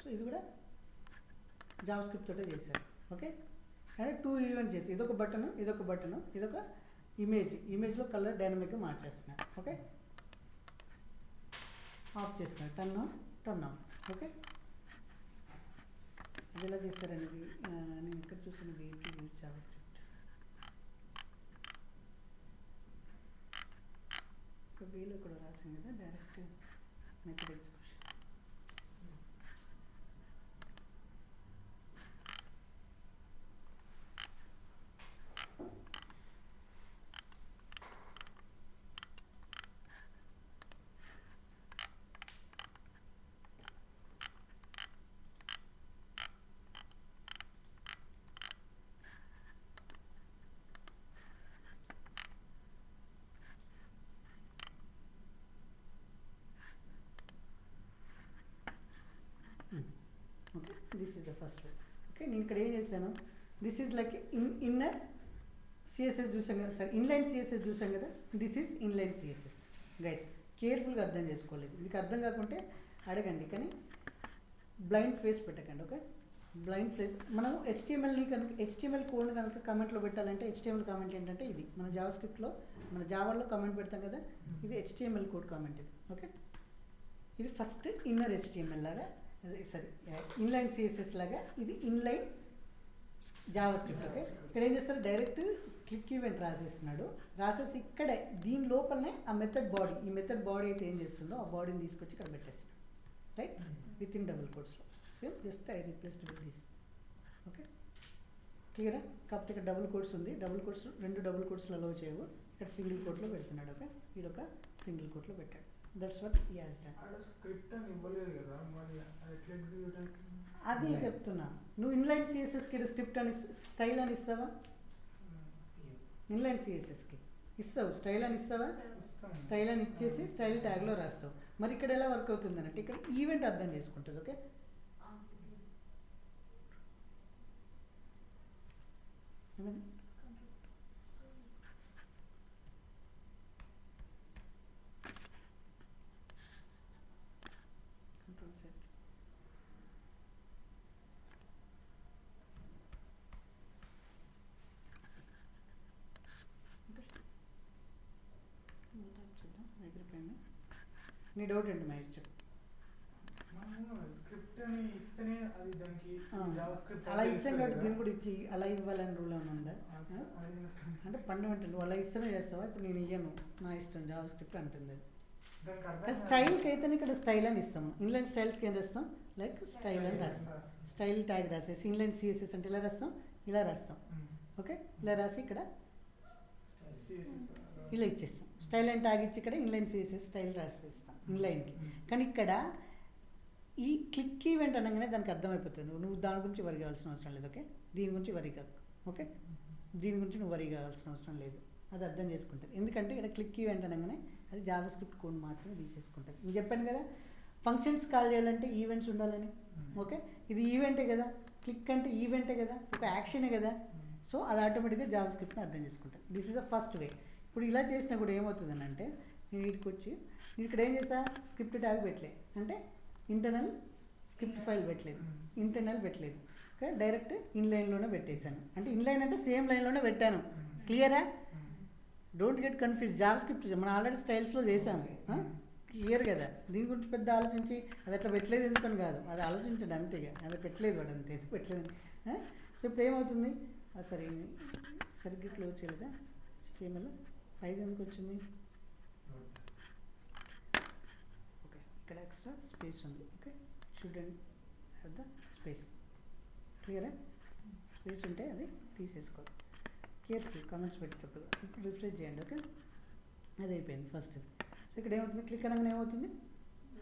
సో ఇది కూడా జావా స్క్రిప్ట్ తోటే చేశారు. ఓకే, అంటే 2 ఈవెంట్ చేసి ఇదొక బటన్, ఇదొక ఇమేజ్లో కలర్ డైనమిక్గా మార్చేస్తున్నారు. ఓకే, ఆఫ్ చేస్తున్నారు, టర్న్ ఆఫ్. ఓకే, అది ఎలా చేస్తారనేది నేను ఇక్కడ చూసినది జావా స్క్రిప్ట్. ఒక వేలో కూడా రాసింది కదా, direct method execution. Okay, this is the first way. Okay, నేను ఇక్కడ ఏం చేశాను, this is like inner CSS చూసాం కదా సార్, ఇన్లైన్ సిఎస్ఎస్ చూసాం కదా, this is inline CSS. Guys కేర్ఫుల్గా అర్థం చేసుకోలేదు, మీకు అర్థం కాకుంటే అడగండి, కానీ బ్లైండ్ ఫేస్ పెట్టకండి. ఓకే, బ్లైండ్ ఫేస్ మనం హెచ్టిఎంఎల్ని కనుక హెచ్టిఎంఎల్ కోడ్ని కనుక కమెంట్లో పెట్టాలంటే హెచ్టిఎంఎల్ కామెంట్ ఏంటంటే ఇది మన జావా స్క్రిప్ట్లో మన జావాలో కామెంట్ పెడతాం కదా, ఇది హెచ్టిఎంఎల్ కోడ్ కామెంట్ ఇది. ఓకే, ఇది ఫస్ట్ ఇన్నర్ హెచ్టిఎంఎల్ లాగా, సారీ ఇన్లైన్ సిఎస్ఎస్ లాగా, ఇది ఇన్లైన్ జావా స్క్రిప్ట్. ఓకే, ఇక్కడ ఏం చేస్తారు, డైరెక్ట్ క్లిక్ ఈవెంట్ రాసేస్తున్నాడు, రాసేసి ఇక్కడే దీని లోపలనే ఆ మెథడ్ బాడీ, ఈ మెథడ్ బాడీ అయితే ఏం చేస్తుందో ఆ బాడీని తీసుకొచ్చి ఇక్కడ పెట్టేస్తాడు. రైట్, విత్ ఇన్ డబుల్ కోట్స్లో. So just I replaced with this. Okay, క్లియరా? కాకపోతే ఇక్కడ డబుల్ కోట్స్ ఉంది, డబుల్ కోట్స్ 2 డబుల్ కోట్స్లో అలౌ చేయవు, ఇక్కడ సింగిల్ కోట్లో పెడుతున్నాడు. ఓకే, వీడొక సింగిల్ కోట్లో పెట్టాడు. That's what he has done. Script అని ఇవ్వలేదు కదా, మరి ఎట్లా ఎగ్జిక్యూట్ అవుతుంది? అది చెప్తున్నా, నువ్వు ఇన్లైన్ సిఎస్ఎస్కి స్క్రిప్ట్ అని స్టైల్ అని ఇస్తావా? ఇన్లైన్ సిఎస్ఎస్కి ఇస్తావు, స్టైల్ అని ఇస్తావా? స్టైల్ అని ఇచ్చేసి స్టైల్ ట్యాగ్లో రాస్తావు. మరి ఇక్కడ ఎలా వర్క్ అవుతుంది అంటే ఇక్కడ ఈవెంట్ అర్థం చేసుకుంటుంది. Okay, control set. చూద్దాం అయిపోయింది. నీ డౌట్ ఏంటి మహేష్ చెప్పు. స్క్రిప్ట్ అని ఇస్తేనే అది దానికి జావా స్క్రిప్ట్ అలా ఇచ్చాం కాబట్టి దీన్ని కూడా ఇచ్చి అలా ఇవ్వాలని రూల్ ఏమైనా ఉందా? అంటే ఫండమెంటల్ నువ్వు అలా ఇస్తేనే చేస్తావా, ఇప్పుడు నేను ఇయ్యను నా ఇష్టం జావా స్క్రిప్ట్ అంటుంది. స్టైల్కి అయితే ఇక్కడ స్టైల్ అని ఇస్తాము, ఇన్లైన్ స్టైల్స్కి ఏం రాస్తాం, లైక్ స్టైల్ అని రాస్తాం, స్టైల్ ట్యాగ్ రాసేసి ఇన్లైన్ సిఎస్ఎస్ అంటే ఇలా రాస్తాం, ఇలా రాస్తాం. ఓకే, ఇలా రాసి ఇక్కడ ఇలా ఇచ్చేస్తాం, స్టైల్ అని ట్యాగ్ ఇచ్చి ఇక్కడ ఇన్లైన్ సిఎస్ఎస్ స్టైల్ రాసేస్తాం ఇన్లైన్కి. కానీ ఇక్కడ ఈ క్లిక్ ఈవెంట్ అనగానే దానికి అర్థమైపోతుంది, నువ్వు దాని గురించి వరి కావాల్సిన అవసరం లేదు. ఓకే, దీని గురించి వరి కాదు. ఓకే, దీని గురించి నువ్వు వరి కావాల్సిన అవసరం లేదు, అది అర్థం చేసుకుంటుంది. ఎందుకంటే ఇక్కడ క్లిక్ ఈవెంట్ అనగానే అది జావా స్క్రిప్ట్ కోడ్ మాత్రమే తీసేసుకుంటుంది. నేను చెప్పాను కదా ఫంక్షన్స్ కాల్ చేయాలంటే ఈవెంట్స్ ఉండాలని. ఓకే, ఇది ఈవెంటే కదా, క్లిక్ అంటే ఈవెంటే కదా, ఒక యాక్షనే కదా, సో అది ఆటోమేటిక్గా జావా స్క్రిప్ట్ని అర్థం చేసుకుంటుంది. This is the first way. ఇప్పుడు ఇలా చేసినా కూడా ఏమవుతుందని అంటే నేను వీటికి వచ్చి నేను ఇక్కడ ఏం చేసా, స్క్రిప్ట్ ట్యాగ్ పెట్టలే అంటే ఇంటర్నల్ స్క్రిప్ట్ ఫైల్ పెట్టలేదు, ఇంటర్నల్ పెట్టలేదు. ఓకే, డైరెక్ట్ ఇన్లైన్లోనే పెట్టేశాను. అంటే ఇన్లైన్ అంటే సేమ్ లైన్లోనే పెట్టాను. క్లియరా? Don't get confuse. JavaScript మనం ఆల్రెడీ స్టైల్స్లో చేసాము, క్లియర్ కదా. దీని గురించి పెద్ద ఆలోచించి అది అట్లా పెట్టలేదు ఎందుకని కాదు, అది ఆలోచించండి అంతేగా, అది పెట్టలేదు వాడు అంతే పెట్టలేదు. సో ఇప్పుడు ఏమవుతుంది, సరే సరిగ్గా క్లోజ్ చేయలేదా స్టీమల్ 5 ఎందుకు వచ్చింది? ఓకే, ఇక్కడ ఎక్స్ట్రా స్పేస్ ఉంది. Okay, shouldn't have the space. క్లియరా? స్పేస్ ఉంటే అది తీసేసుకోవాలి. కేర్ఫుల్ కామెంట్స్ పెట్టేటప్పుడు. ఇప్పుడు రిఫ్రెష్ చేయండి. ఓకే, అది అయిపోయింది ఫస్ట్. సో ఇక్కడ ఏమవుతుంది, క్లిక్ అనగానే ఏమవుతుంది,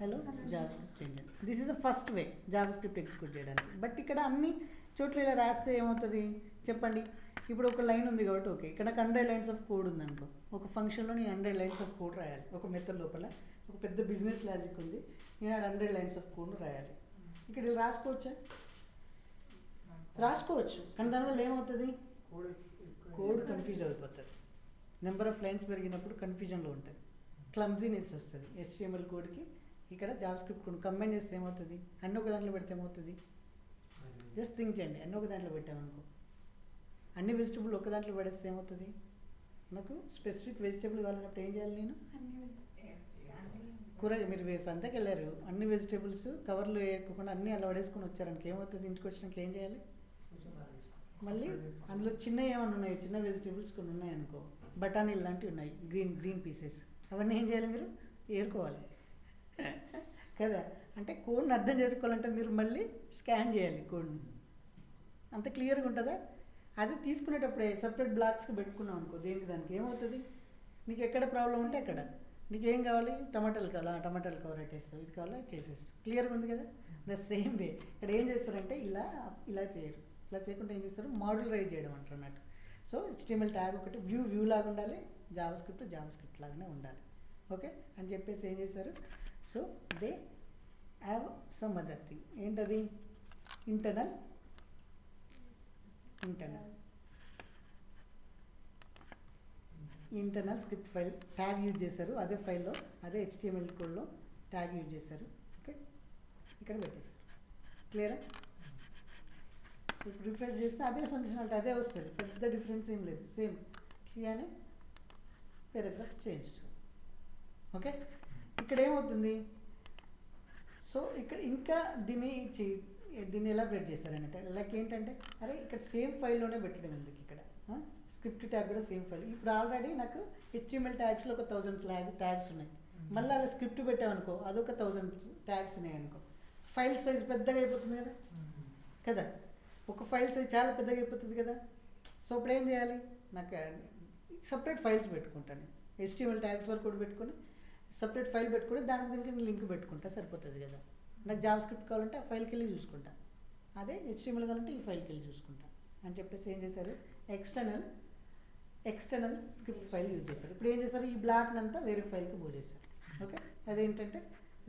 hello Java script change. This is the first way Java script execute చేయడానికి. బట్ ఇక్కడ అన్ని చోట్ల ఇలా రాస్తే ఏమవుతుంది చెప్పండి. ఇప్పుడు ఒక లైన్ ఉంది కాబట్టి ఓకే, ఇక్కడ నాకు 100 లైన్స్ ఆఫ్ కోడ్ ఉంది అనుకో, ఒక ఫంక్షన్లో నేను 100 లైన్స్ ఆఫ్ కోడ్ రాయాలి. ఒక మెథడ్ లోపల ఒక పెద్ద బిజినెస్ లాజిక్ ఉంది, నేను 100 లైన్స్ ఆఫ్ కోడ్ను రాయాలి. ఇక్కడ ఇలా రాసుకోవచ్చా? రాసుకోవచ్చు, కానీ దానివల్ల ఏమవుతుంది, కోడ్ కన్ఫ్యూజ్ అయిపోతుంది. నెంబర్ ఆఫ్ లైన్స్ పెరిగినప్పుడు కన్ఫ్యూజన్లో ఉంటుంది, క్లమ్జీనెస్ వస్తుంది. HTML కోడ్కి ఇక్కడ జావా స్క్రిప్ట్ కంబైన్ చేస్తే ఏమవుతుంది, అన్ని ఒక దాంట్లో పెడితే ఏమవుతుంది, జస్ట్ థింక్ చేయండి. అన్ని ఒక దాంట్లో పెట్టామనుకో, అన్ని వెజిటబుల్ ఒక దాంట్లో పడేస్తే ఏమవుతుంది, నాకు స్పెసిఫిక్ వెజిటబుల్ కావాలన్నప్పుడు ఏం చేయాలి, నేను కూర మీరు సంతకి వెళ్ళారు, అన్ని వెజిటేబుల్స్ కవర్లు వేయకుండా అన్నీ అలా పడేసుకొని వచ్చారనుకో ఏమవుతుంది, ఇంటికి వచ్చినాక ఏం చేయాలి, మళ్ళీ అందులో చిన్న ఏమైనా ఉన్నాయి, చిన్న వెజిటేబుల్స్ కొన్ని ఉన్నాయి అనుకో, బఠానీలు లాంటివి ఉన్నాయి, గ్రీన్ పీసెస్, అవన్నీ ఏం చేయాలి, మీరు ఏరుకోవాలి కదా. అంటే కోడ్ని అర్థం చేసుకోవాలంటే మీరు మళ్ళీ స్కాన్ చేయాలి కోడ్ని, అంత క్లియర్గా ఉంటుందా. అది తీసుకునేటప్పుడే సపరేట్ బ్లాక్స్కి పెట్టుకున్నాం అనుకో, దేనికి దానికి ఏమవుతుంది, నీకు ఎక్కడ ప్రాబ్లం ఉంటే అక్కడ, నీకు ఏం కావాలి, టమాటాలు కావాలా, టమాటాలు కవర్ పెట్టేస్తావు, ఇది కావాలా చేసేస్తావు, క్లియర్గా ఉంది కదా. ద సేమ్ వే ఇక్కడ ఏం చేస్తారంటే ఇలా చేయరు, ఇలా చేయకుండా ఏం చేస్తారు, మాడ్యులరైజ్ చేయడం అంటారు అన్నట్టు. సో HTML ట్యాగ్ ఒకటి వ్యూ లాగా ఉండాలి, జావా స్క్రిప్ట్ లాగానే ఉండాలి, ఓకే అని చెప్పేసి ఏం చేశారు. So they have some other thing, ఏంటది, internal script file tag use చేశారు, అదే ఫైల్లో అదే HTML కోడ్లో ట్యాగ్ యూజ్ చేశారు, ఓకే ఇక్కడ పెట్టేశారు. క్లియరా. సో ఇప్పుడు రిఫ్రెష్ చేస్తే అదే ఫంక్షనాలిటీ అదే వస్తుంది, పెద్ద డిఫరెన్స్ ఏం లేదు, సేమ్ క్లియర్నే పారాగ్రాఫ్ చేంజ్డ్, ఓకే. ఇక్కడ ఏమవుతుంది, సో ఇక్కడ ఇంకా దీన్ని ఎలాబరేట్ చేశారనంటే, లైక్ ఏంటంటే అరే ఇక్కడ సేమ్ ఫైల్లోనే పెట్టడం ఎందుకు, ఇక్కడ స్క్రిప్ట్ ట్యాగ్ కూడా సేమ్ ఫైల్. ఇప్పుడు ఆల్రెడీ నాకు HTML ట్యాగ్స్లో ఒక 1000 ట్యాగ్స్ ఉన్నాయి, మళ్ళీ అలా స్క్రిప్ట్ పెట్టామనుకో అదొక 1000 ట్యాగ్స్ ఉన్నాయి అనుకో, ఫైల్ సైజ్ పెద్దగా అయిపోతుంది కదా కదా, ఒక ఫైల్ సైజ్ చాలా పెద్దగా అయిపోతుంది కదా. సో ఇప్పుడు ఏం చేయాలి, నాకు సపరేట్ ఫైల్స్ పెట్టుకుంటాను, HTML ట్యాగ్స్ వరకు కూడా పెట్టుకొని సపరేట్ ఫైల్ పెట్టుకుని దీనికి లింక్ పెట్టుకుంటా సరిపోతుంది కదా. నాకు జావా స్క్రిప్ట్ కావాలంటే ఆ ఫైల్కి వెళ్ళి చూసుకుంటా, అదే HTML కావాలంటే ఈ ఫైల్కి వెళ్ళి చూసుకుంటా అని చెప్పేసి ఏం చేశారు, ఎక్స్టర్నల్ స్క్రిప్ట్ ఫైల్ యూజ్ చేశారు. ఇప్పుడు ఏం చేశారు, ఈ బ్లాక్ని అంతా వేరే ఫైల్కి మూవ్ చేశారు, ఓకే. అదేంటంటే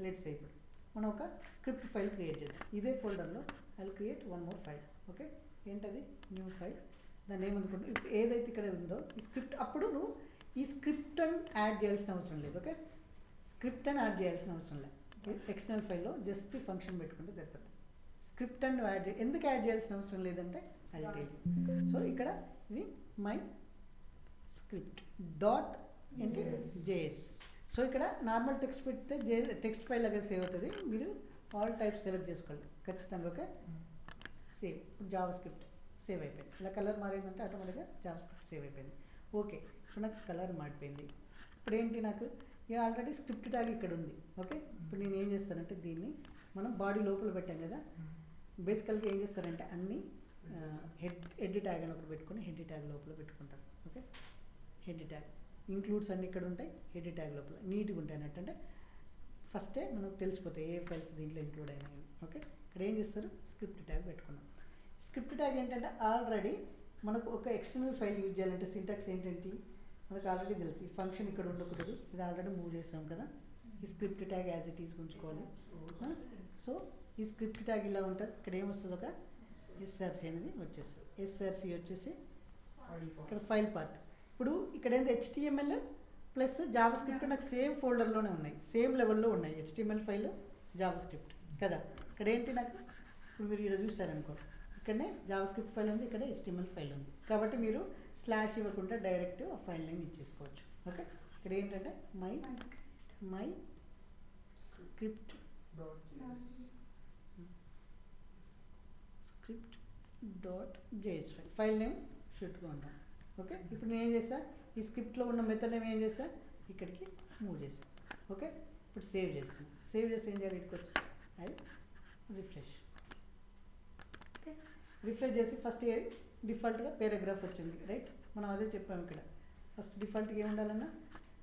లెట్స్ సే ఇప్పుడు మనం ఒక స్క్రిప్ట్ ఫైల్ క్రియేట్ చేద్దాం, ఇదే ఫోల్డర్లో I create one more file, okay. ఏంటది, న్యూ ఫైల్, దాన్ని ఏమనుకుంటున్నావు, ఇప్పుడు ఏదైతే ఇక్కడ ఉందో ఈ స్క్రిప్ట్, అప్పుడు నువ్వు ఈ స్క్రిప్ట్ అని యాడ్ చేయాల్సిన అవసరం లేదు, ఓకే. స్క్రిప్ట్ అని యాడ్ చేయాల్సిన అవసరం లేదు, ఎక్స్టర్నల్ ఫైల్లో జస్ట్ ఫంక్షన్ పెట్టుకుంటే సరిపోతుంది. స్క్రిప్ట్ అని ఎందుకు యాడ్ చేయాల్సిన అవసరం లేదంటే అది లేదు. సో ఇక్కడ ఇది మై స్క్రిప్ట్ డాట్ ఏంటి జేఎస్. సో ఇక్కడ నార్మల్ టెక్స్ట్ పెడితే టెక్స్ట్ ఫైల్ లాగా సేవ్ అవుతుంది, మీరు ఆల్ టైప్స్ సెలెక్ట్ చేసుకోండి ఖచ్చితంగా, ఓకే. సేవ్, ఇప్పుడు జావా స్క్రిప్ట్ సేవ్ అయిపోయింది, ఇలా కలర్ మారిందంటే ఆటోమేటిక్గా జావా స్క్రిప్ట్ సేవ్ అయిపోయింది, ఓకే. ఇప్పుడు నాకు కలర్ మారిపోయింది. ఇప్పుడు ఏంటి, నాకు ఆల్రెడీ స్క్రిప్ట్ ట్యాగ్ ఇక్కడ ఉంది, ఓకే. ఇప్పుడు నేను ఏం చేస్తానంటే దీన్ని మనం బాడీ లోపల పెట్టాం కదా, బేసికల్గా ఏం చేస్తారంటే అన్ని హెడ్ ట్యాగ్ అని ఒకటి పెట్టుకొని హెడ్ ట్యాగ్ లోపల పెట్టుకుంటారు, ఓకే. హెడ్ ట్యాగ్ ఇంక్లూడ్స్ అన్ని ఇక్కడ ఉంటాయి, హెడ్ ట్యాగ్ లోపల నీట్గా ఉంటాయి అన్నట్టు, అంటే ఫస్టే మనకు తెలిసిపోతాయి ఏ ఫైల్స్ దీంట్లో ఇంక్లూడ్ అయినాయి, ఓకే. ఇక్కడ ఏం చేస్తారు, స్క్రిప్ట్ ట్యాగ్ పెట్టుకున్నాం. స్క్రిప్ట్ ట్యాగ్ ఏంటంటే ఆల్రెడీ మనకు ఒక ఎక్స్టర్నల్ ఫైల్ యూజ్ చేయాలంటే సింటాక్స్ ఏంటంటే మనకు ఆల్రెడీ తెలుసు, ఫంక్షన్ ఇక్కడ ఉండకూడదు, ఇది ఆల్రెడీ మూవ్ చేసాం కదా, ఈ script tag as it is ఉంచుకోవాలి. సో ఈ స్క్రిప్ట్ ట్యాగ్ ఇలా ఉంటుంది, ఇక్కడ ఏమొస్తుంది, ఒక SRC అనేది వచ్చేస్తుంది, SRC వచ్చేసి ఇక్కడ ఫైల్ పాత్. ఇప్పుడు ఇక్కడ ఏంటి HTML ప్లస్ జావా స్క్రిప్ట్ నాకు సేమ్ ఫోల్డర్లోనే ఉన్నాయి, సేమ్ లెవెల్లో ఉన్నాయి, HTML ఫైల్ జావా స్క్రిప్ట్ కదా. ఇక్కడ ఏంటి నాకు, ఇప్పుడు మీరు ఇక్కడ చూసారనుకో, ఇక్కడనే జావా స్క్రిప్ట్ ఫైల్ ఉంది, ఇక్కడ HTML ఫైల్ ఉంది, కాబట్టి మీరు స్లాష్ ఇవ్వకుండా డైరెక్ట్ ఆ ఫైల్ నేమ్ ఇచ్చేసుకోవచ్చు, ఓకే. ఇక్కడ ఏంటంటే my script dot JS file name షుడ్గా ఉంటాను, ఓకే. ఇప్పుడు నేను ఏం చేస్తా, ఈ స్క్రిప్ట్లో ఉన్న మెథడ్ నేమ్ ఏం చేస్తా, ఇక్కడికి మూవ్ చేస్తాను, ఓకే. ఇప్పుడు సేవ్ చేస్తాను, సేవ్ చేస్తే ఏం చేయాలి, ఇక్కడికి వచ్చి రిఫ్రెష్, ఓకే. రిఫ్రెష్ చేసి ఫస్ట్ డిఫాల్ట్గా పారాగ్రాఫ్ వచ్చింది, రైట్. మనం అదే చెప్పాము, ఇక్కడ ఫస్ట్ డిఫాల్ట్గా ఏమి ఉండాలన్నా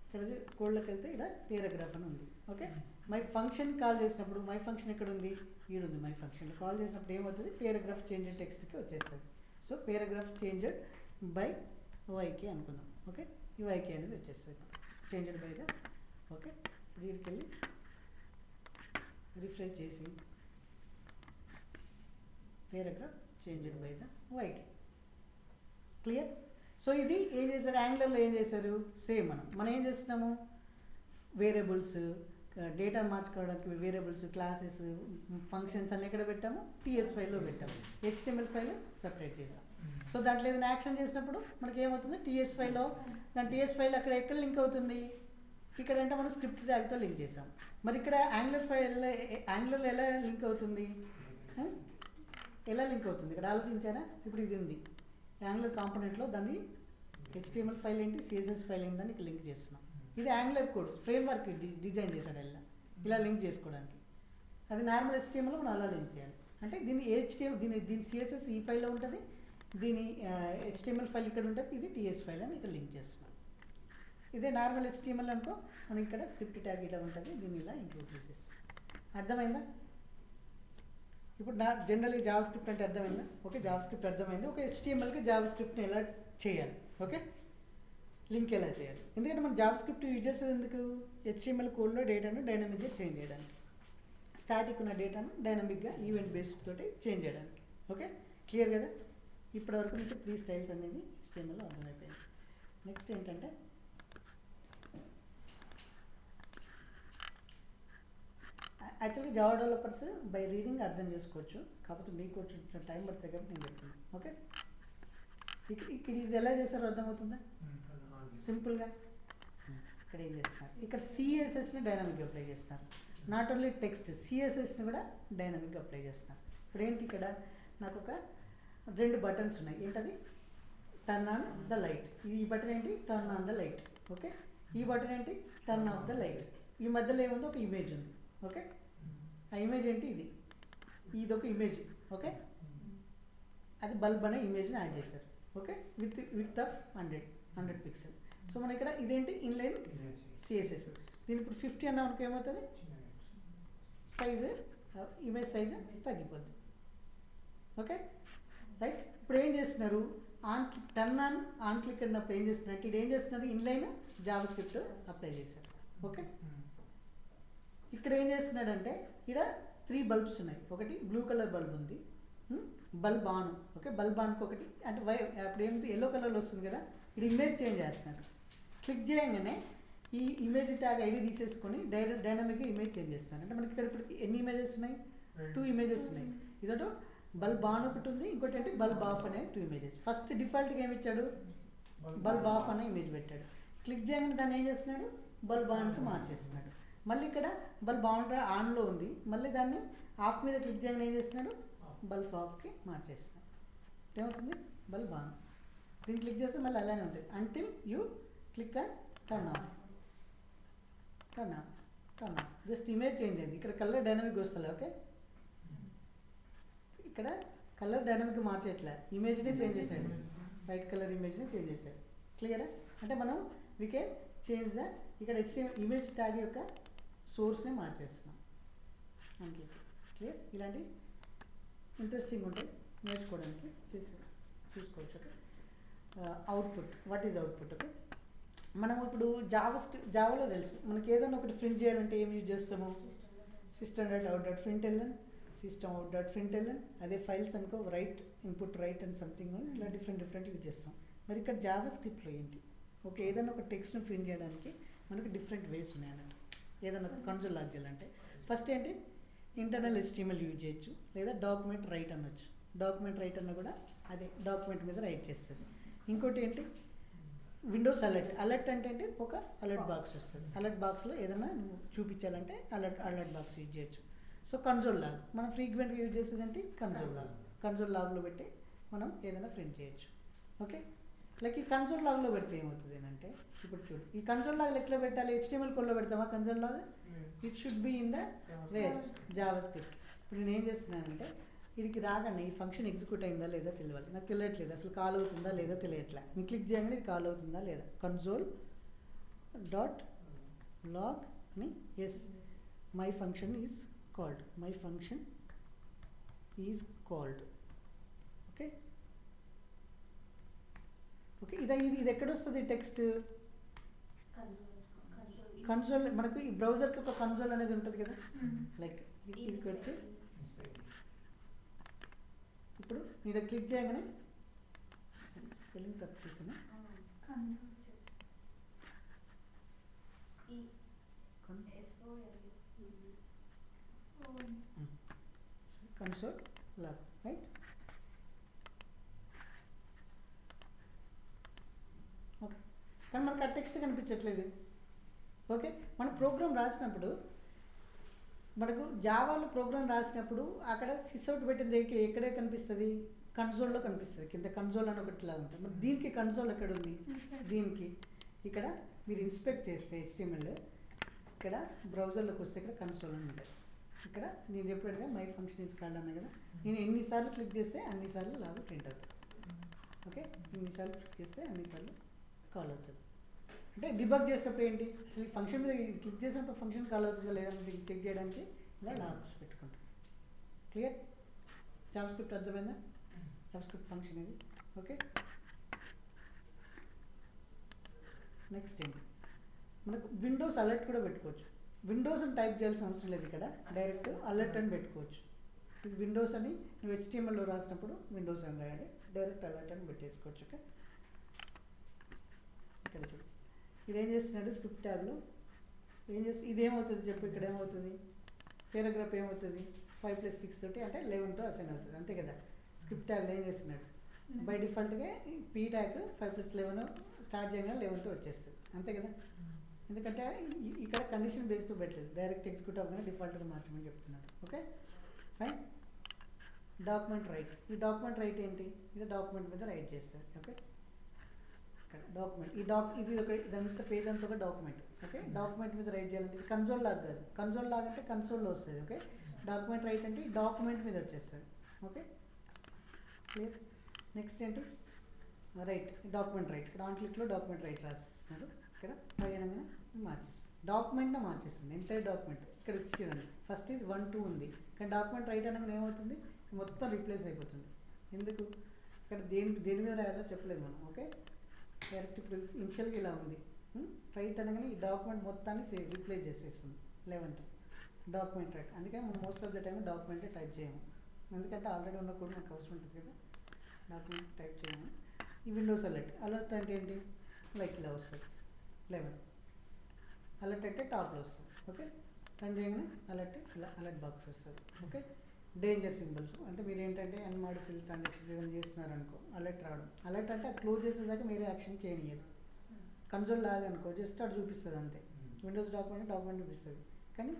ఇక్కడ కోడ్లోకి వెళ్తే ఇక్కడ పారాగ్రాఫ్ అని ఉంది, ఓకే. మై ఫంక్షన్ కాల్ చేసినప్పుడు మై ఫంక్షన్ ఎక్కడ ఉంది, ఈడ ఉంది. మై ఫంక్షన్లో కాల్ చేసినప్పుడు ఏమవుతుంది, పారాగ్రాఫ్ చేంజెడ్ టెక్స్ట్కి వచ్చేస్తుంది. సో పారాగ్రాఫ్ చేంజెడ్ బై YK అనుకుందాం, ఓకే. ఈ YK అనేది వచ్చేస్తుంది, చేంజెడ్ బైగా, ఓకే. ఇప్పుడు వీడికి వెళ్ళి రిఫ్రెష్ చేసి paragraph changed by the YK, clear. So ఇది ఏం చేశారు, యాంగులర్లో ఏం చేశారు, సేమ్ మనం ఏం చేస్తున్నాము, వేరియబుల్స్ డేటా మార్చుకోవడానికి వేరియబుల్స్ క్లాసెస్ ఫంక్షన్స్ అన్ని ఎక్కడ పెట్టాము టీఎస్ ఫైల్లో పెట్టాము. హెచ్టిఎంఎల్ ఫైల్ సపరేట్ చేసాం. సో దాంట్లో ఏదైనా యాక్షన్ చేసినప్పుడు మనకి ఏమవుతుంది టీఎస్ ఫైల్లో దాని టీఎస్ ఫైల్ అక్కడ ఎక్కడ లింక్ అవుతుంది, ఇక్కడ అంటే మనం స్క్రిప్ట్ ట్యాగ్తో లింక్ చేసాం. మరి ఇక్కడ యాంగులర్ ఫైల్ యాంగులర్లో ఎలా లింక్ అవుతుంది, ఎలా లింక్ అవుతుంది ఇక్కడ ఆలోచించారా? ఇప్పుడు ఇది ఉంది యాంగులర్ కాంపోనెంట్లో, దాన్ని హెచ్టిఎంఎల్ ఫైల్ ఏంటి సిఎస్ఎస్ ఫైల్ ఏంటి దాన్ని లింక్ చేస్తున్నాం. ఇది యాంగులర్ కోడ్ ఫ్రేమ్వర్క్ డిజైన్ చేశాడు ఇలా లింక్ చేసుకోవడానికి. అది నార్మల్ హెచ్టిఎంఎల్లో మనం అలా లింక్ చేయాలి. అంటే దీని దీని సిఎస్ఎస్ ఈ ఫైల్లో ఉంటుంది, దీని హెచ్టిఎంఎల్ ఫైల్ ఇక్కడ ఉంటుంది, ఇది టీఎస్ ఫైల్ అని ఇక్కడ లింక్ చేస్తున్నాం. ఇదే నార్మల్ హెచ్టిఎంఎల్ అనుకో మనకి ఇక్కడ స్క్రిప్ట్ ట్యాగ్ ఇలా ఉంటుంది, దీన్ని ఇలా ఇంక్లూడ్ చేసేస్తాం. అర్థమైందా? ఇప్పుడు జనరల్గా జావా స్క్రిప్ట్ అంటే అర్థమైందా? ఓకే, జావా స్క్రిప్ట్ అర్థమైంది. ఒక హెచ్టిఎంఎల్కి జావా స్క్రిప్ట్ని ఎలా చేయాలి, ఓకే లింక్ ఎలా చేయాలి. ఎందుకంటే మనం జావా స్క్రిప్ట్ యూజ్ చేసేది ఎందుకు, హెచ్టిఎంఎల్ కోడ్లో డేటాను డైనమిక్గా చేంజ్ చేయడానికి, స్టాటిక్ ఉన్న డేటాను డైనమిక్గా ఈవెంట్ బేస్డ్ తోటి చేంజ్ చేయడానికి. ఓకే, క్లియర్ కదా? ఇప్పటివరకు మీకు 3 స్టైల్స్ అనేది హెచ్టిఎంఎల్లో అర్థమైపోయింది. నెక్స్ట్ ఏంటంటే యాక్చువల్గా జావా డెవలపర్స్ బై రీడింగ్ అర్థం చేసుకోవచ్చు, కాకపోతే మీకు వచ్చిన టైం పడితే కాబట్టి నేను చెప్తున్నాను. ఓకే, ఇక్కడ ఇది ఎలా చేస్తారో అర్థమవుతుందా? సింపుల్గా ఇక్కడ ఏం చేస్తున్నారు, ఇక్కడ సిఎస్ఎస్ని డైనమిక్గా అప్లై చేస్తున్నారు. నాట్ ఓన్లీ టెక్స్ట్, సిఎస్ఎస్ని కూడా డైనమిక్గా అప్లై చేస్తున్నారు. ఇప్పుడు ఏంటి, ఇక్కడ నాకు ఒక 2 బటన్స్ ఉన్నాయి. ఏంటది? Turn on the light. ఈ బటన్ ఏంటి? Turn on the light. Okay, ఈ బటన్ ఏంటి? Turn off the light. ఈ మధ్యలో ఏముందో ఒక ఇమేజ్ ఉంది. ఓకే, ఆ ఇమేజ్ ఏంటి? ఇది ఒక ఇమేజ్. ఓకే, అది బల్బ్ అనే ఇమేజ్ని యాడ్ చేశారు. Okay, with of 100 pixel. So మన ఇక్కడ ఇదేంటి? Inline CSS. దీని ఇప్పుడు 50 అన్న మనకు ఏమవుతుంది, సైజు ఇమేజ్ సైజు తగ్గిపోద్ది. Okay right. ఇప్పుడు ఏం చేస్తున్నారు, టర్న్ ఆన్ క్లిక్ అన్నప్పుడు ఏం చేస్తున్నారు, ఇది ఏం చేస్తున్నారు, ఇన్లైన్ జావా స్క్రిప్ట్ అప్లై చేశారు. ఓకే, ఇక్కడ ఏం చేస్తున్నాడంటే ఇక్కడ 3 బల్బ్స్ ఉన్నాయి. ఒకటి బ్లూ కలర్ బల్బ్ ఉంది, బల్బ్ ఆన్. ఓకే, బల్బ్ ఆన్కి ఒకటి అంటే అప్పుడు ఏమిటి ఎల్లో కలర్లో వస్తుంది కదా, ఇది ఇమేజ్ చేంజ్ చేస్తున్నారు. క్లిక్ చేయగానే ఈ ఇమేజ్ ట్యాగ్ ఐడి తీసేసుకొని డైనమిక్గా ఇమేజ్ చేంజ్ చేస్తున్నారు. అంటే మనకి ఇక్కడ ఇప్పుడు ఎన్ని ఇమేజెస్ ఉన్నాయి? 2 ఇమేజెస్ ఉన్నాయి. ఇదొక బల్బ్ ఆన్ ఒకటి ఉంది, ఇంకోటి ఏంటి బల్బ్ ఆఫ్ అనే 2 ఇమేజెస్. ఫస్ట్ డిఫాల్ట్గా ఏమి ఇచ్చాడు, బల్బ్ ఆఫ్ అనే ఇమేజ్ పెట్టాడు. క్లిక్ చేయగానే దాన్ని ఏం చేస్తున్నాడు, బల్బ్ ఆన్కి మార్చేస్తున్నాడు. మళ్ళీ ఇక్కడ బల్బ్ ఆన్లో ఉంది, మళ్ళీ దాన్ని ఆఫ్ మీద క్లిక్ చేయగానే ఏం చేస్తున్నాడు, బల్బ్ ఆఫ్కి మార్చేస్తున్నాడు. ఏమవుతుంది, బల్బ్ ఆన్. దీన్ని క్లిక్ చేస్తే మళ్ళీ అలానే ఉంటుంది until you click and turn off. Just image change అయింది. ఇక్కడ కలర్ డైనమిక్ వస్తుంది. ఓకే, ఇక్కడ కలర్ డైనమిక్ మార్చేట్లే, ఇమేజ్ని చేంజ్ చేసాడు, వైట్ కలర్ ఇమేజ్ని చేంజ్ చేశాడు. క్లియరా? అంటే మనం వీ కెన్ చేంజ్ ద ఇక్కడ హెచ్టిఎంఎల్ ఇమేజ్ ట్యాగ్ యొక్క సోర్స్ని మార్చేస్తున్నాం. అంతే, క్లియర్? ఇలాంటి ఇంట్రెస్టింగ్ ఉంటాయి నేర్చుకోవడానికి, చూసుకోవచ్చు. Okay, output. What is output? Okay, మనం ఇప్పుడు జావాలో తెలుసు మనకి ఏదైనా ఒకటి ప్రింట్ చేయాలంటే ఏం యూజ్ చేస్తాము, system.out.println, system.out.println. అదే ఫైల్స్ అనుకో right input right and something ఇలా డిఫరెంట్ యూజ్ చేస్తాం. మరి ఇక్కడ జావా స్క్రిప్ట్లో ఏంటి, ఓకే ఏదైనా ఒక టెక్స్ట్ని ప్రింట్ చేయడానికి మనకి డిఫరెంట్ వేస్ ఉన్నాయి అన్నట్టు. ఏదైనా ఒక కన్సోల్ లాగ్ చేయాలంటే ఫస్ట్ ఏంటి, ఇంటర్నల్ HTML యూజ్ చేయొచ్చు, లేదా డాక్యుమెంట్ రైట్ అనొచ్చు. డాక్యుమెంట్ రైట్ అన్న కూడా అదే డాక్యుమెంట్ మీద రైట్ చేస్తుంది. ఇంకోటి ఏంటి, విండోస్ అలర్ట్ అంటే ఒక అలర్ట్ బాక్స్ వస్తుంది. అలర్ట్ బాక్స్లో ఏదైనా చూపించాలంటే అలర్ట్ బాక్స్ యూజ్ చేయొచ్చు. సో కన్సోల్ లాగ్ మనం ఫ్రీక్వెంట్గా యూజ్ చేసేది ఏంటి, కన్సోల్ లాగ్లో పెట్టి మనం ఏదైనా ప్రింట్ చేయొచ్చు. ఓకే, లైక్ ఈ కన్సోల్ లాగ్లో పెడితే ఏమవుతుంది అంటే, ఇప్పుడు చూడు ఈ కన్సోల్ లాగ్ ఎట్లా పెట్టాలి, HTML కోడ్లో పెడతామా console log? It should be in the where JavaScript. ఇప్పుడు నేను ఏం చేస్తున్నానంటే వీడికి రాగానే ఈ ఫంక్షన్ ఎగ్జిక్యూట్ అయిందా లేదా తెలియాలి. నాకు తెలియట్లేదు, అసలు కాల్ అవుతుందా లేదా తెలియట్లే. నేను క్లిక్ చేయగానే ఇది కాల్ అవుతుందా లేదా, కన్సోల్ డాట్ లాగ్ అని as my function is called, my function is called. Okay okay, ఇది ఎక్కడ వస్తుంది టెక్స్ట్, కన్సోల్. మనకు ఈ బ్రౌజర్కి ఒక కన్సోల్ అనేది ఉంటుంది కదా, లైక్ ఇక్కడికి వచ్చి ఇప్పుడు మీరు క్లిక్ చేయగానే స్పెల్లింగ్ తప్పు చేసాను, కన్సోల్ లాగ్, రైట్? ఓకే, కానీ మనకు ఆ టెక్స్ట్ కనిపించట్లేదు. ఓకే, మనం ప్రోగ్రామ్ రాసినప్పుడు మనకు జావాలో ప్రోగ్రామ్ రాసినప్పుడు అక్కడ సిస్అవుట్ పెట్టింది ఎక్కడే కనిపిస్తుంది? కన్సోల్లో కనిపిస్తుంది. కింద కన్సోల్ అని ఒకటిలా ఉంటుంది. మరి దీనికి కన్సోల్ ఎక్కడ ఉంది? దీనికి ఇక్కడ మీరు ఇన్స్పెక్ట్ చేస్తే HTML ఇక్కడ బ్రౌజర్లోకి వస్తే ఇక్కడ కన్సోల్ అని ఉంటుంది. ఇక్కడ నేను చెప్పాడుగా మై ఫంక్షన్ ఈజ్ కాల్డ్ అన్నా కదా, నేను ఎన్నిసార్లు క్లిక్ చేస్తే అన్నిసార్లు లాగా ప్రింట్ అవుతుంది. ఓకే, ఎన్నిసార్లు క్లిక్ చేస్తే అన్నిసార్లు కాల్ అవుతుంది. అంటే డిబగ్ చేసేటప్పుడు ఏంటి, అసలు ఈ ఫంక్షన్ మీద క్లిక్ చేసినప్పుడు ఫంక్షన్ కాల్ అవుతుందో లేదా చెక్ చేయడానికి ఇలా లాగ్స్ పెట్టుకుంటాం. క్లియర్? జావాస్క్రిప్ట్ అర్థమైందా? జావాస్క్రిప్ట్ ఫంక్షన్ ఇది. ఓకే, నెక్స్ట్ ఏంటి, మనకు విండోస్ అలర్ట్ కూడా పెట్టుకోవచ్చు. విండోస్ అని టైప్ చేయాల్సిన అవసరం లేదు, ఇక్కడ డైరెక్ట్ అలర్ట్ అని పెట్టుకోవచ్చు. ఇది విండోస్ అని నువ్వు HTMLలో రాసినప్పుడు విండోస్ అని రాయాలి, డైరెక్ట్ అలర్ట్ అని పెట్టేసుకోవచ్చు. ఓకే, ఇక్కడ చూడు ఇదేం చేస్తున్నాడు స్క్రిప్ట్ ట్యాబ్లో ఏం చేసి ఇదేమవుతుంది చెప్పు, ఇక్కడ ఏమవుతుంది? పారాగ్రాఫ్ ఏమవుతుంది? 5+6 తోటి అంటే 11తో అసైన్ అవుతుంది, అంతే కదా? స్క్రిప్ట్ ట్యాబ్లో ఏం చేస్తున్నాడు, బై డిఫాల్ట్గా పీ ట్యాగ్ 5+11 స్టార్ట్ చేయగానే 11తో వచ్చేస్తుంది, అంతే కదా? ఎందుకంటే ఇక్కడ కండిషన్ బేస్తో పెట్టలేదు, డైరెక్ట్ ఎగ్జిక్యూట్ అవ్వగానే డిఫాల్ట్గా మార్చమని చెప్తున్నాడు. Okay, fine. డాక్యుమెంట్ రైట్, ఈ డాక్యుమెంట్ రైట్ ఏంటి? ఇది డాక్యుమెంట్ మీద రైట్ చేస్తారు. ఓకే, డాక్యుమెంట్ ఇదంతా పేజ్ అంతా ఒక డాక్యుమెంట్. ఓకే, డాక్యుమెంట్ మీద రైట్ చేయాలంటే ఇది కన్సోల్ లాగ్ కాదు, కన్సోల్ లాగ్ అంటే కన్సోల్లో వస్తుంది. ఓకే, డాక్యుమెంట్ రైట్ అంటే ఈ డాక్యుమెంట్ మీద వచ్చేస్తుంది. Okay, clear? నెక్స్ట్ ఏంటి, రైట్, డాక్యుమెంట్ రైట్. ఇక్కడ ఆన్ క్లిక్లో డాక్యుమెంట్ రైట్ రాసిస్తున్నారు. ఇక్కడ ట్రై అనగానే మార్చేస్తుంది, డాక్యుమెంట్నే మార్చేస్తుంది, ఎంటైర్ డాక్యుమెంట్. ఇక్కడ ఇచ్చేయండి ఫస్ట్ ఇది 1, 2 ఉంది, కానీ డాక్యుమెంట్ రైట్ అనగానే ఏమవుతుంది, మొత్తం రీప్లేస్ అయిపోతుంది. ఎందుకు? ఇక్కడ దేని మీద రాయాలో చెప్పలేదు మనం. ఓకే, డైరెక్ట్ ఇప్పుడు ఇనిషియల్గా ఇలా ఉంది, రైట్ అనగానే ఈ డాక్యుమెంట్ మొత్తాన్ని రీప్లేస్ చేసేస్తుంది 11th డాక్యుమెంట్ రైట్. అందుకని మనం మోస్ట్ ఆఫ్ ద టైం డాక్యుమెంటే టైప్ చేయము, ఎందుకంటే ఆల్రెడీ ఉన్న కోడ్ మనకు అవసరం ఉంటుంది కదా, డాక్యుమెంట్ టైప్ చేయము. ఈ విండోస్ అలర్ట్, అలర్ట్ అంటే ఏంటి, లైక్ ఇలా వస్తుంది 11, అలర్ట్ అంటే టాప్లో వస్తుంది. ఓకే, రన్ చేయగానే అలర్ట్ ఇలా అలర్ట్ బాక్స్ వస్తుంది. ఓకే, డేంజర్ సింబల్స్ అంటే మీరు ఏంటంటే అన్మాడిఫైడ్ ట్రాన్సాక్షన్స్ ఏదైనా చేస్తున్నారనుకో అలర్ట్ రావడం. అలర్ట్ అంటే అది క్లోజ్ చేసేదాకా మీరే యాక్షన్ చేయనియదు. కన్సోల్ లాగా అనుకో జస్ట్ అటు చూపిస్తుంది అంతే, విండోస్ డాక్యుమెంట్ చూపిస్తుంది. కానీ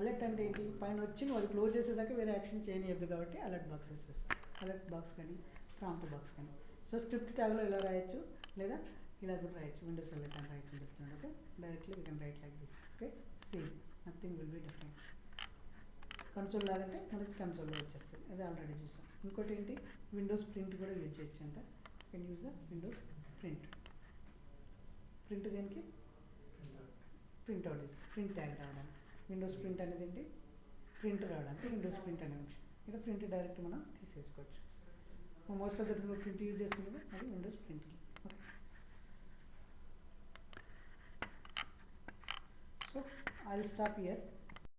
అలర్ట్ అంటే ఏంటి, పైన వచ్చి నువ్వు అది క్లోజ్ చేసేదాకా వేరే యాక్షన్ చేయనియద్దు, కాబట్టి అలర్ట్ బాక్సెస్ వస్తాయి. అలర్ట్ బాక్స్ కానీ ప్రాంప్ట్ బాక్స్ కానీ. సో స్క్రిప్ట్ ట్యాగ్లో ఇలా రాయొచ్చు, లేదా ఇలా కూడా రాయొచ్చు, విండోస్ అలర్ట్ అని రాయొచ్చు చెప్తున్నాడు. Okay, directly we can write like this. Okay, same, nothing will be different. Console లాగంటే మనకి కన్సోల్లో వచ్చేస్తుంది, అది ఆల్రెడీ చూసాం. ఇంకోటి ఏంటి, విండోస్ ప్రింట్ కూడా యూజ్ చేయొచ్చు అంట. Can use the windows print. Print దేనికి, ప్రింట్ అవుట్ తీసుకో, ప్రింట్ ట్యాగ్ రావడానికి. విండోస్ ప్రింట్ అనేది ఏంటి, ప్రింట్ రావడానికి విండోస్ ప్రింట్ అనే ఆప్షన్. ఇక్కడ ప్రింట్ డైరెక్ట్ మనం తీసేసుకోవచ్చు. Most of the print use చేస్తుంది కదా, అది విండోస్ ప్రింట్కి. Okay, so I will stop here.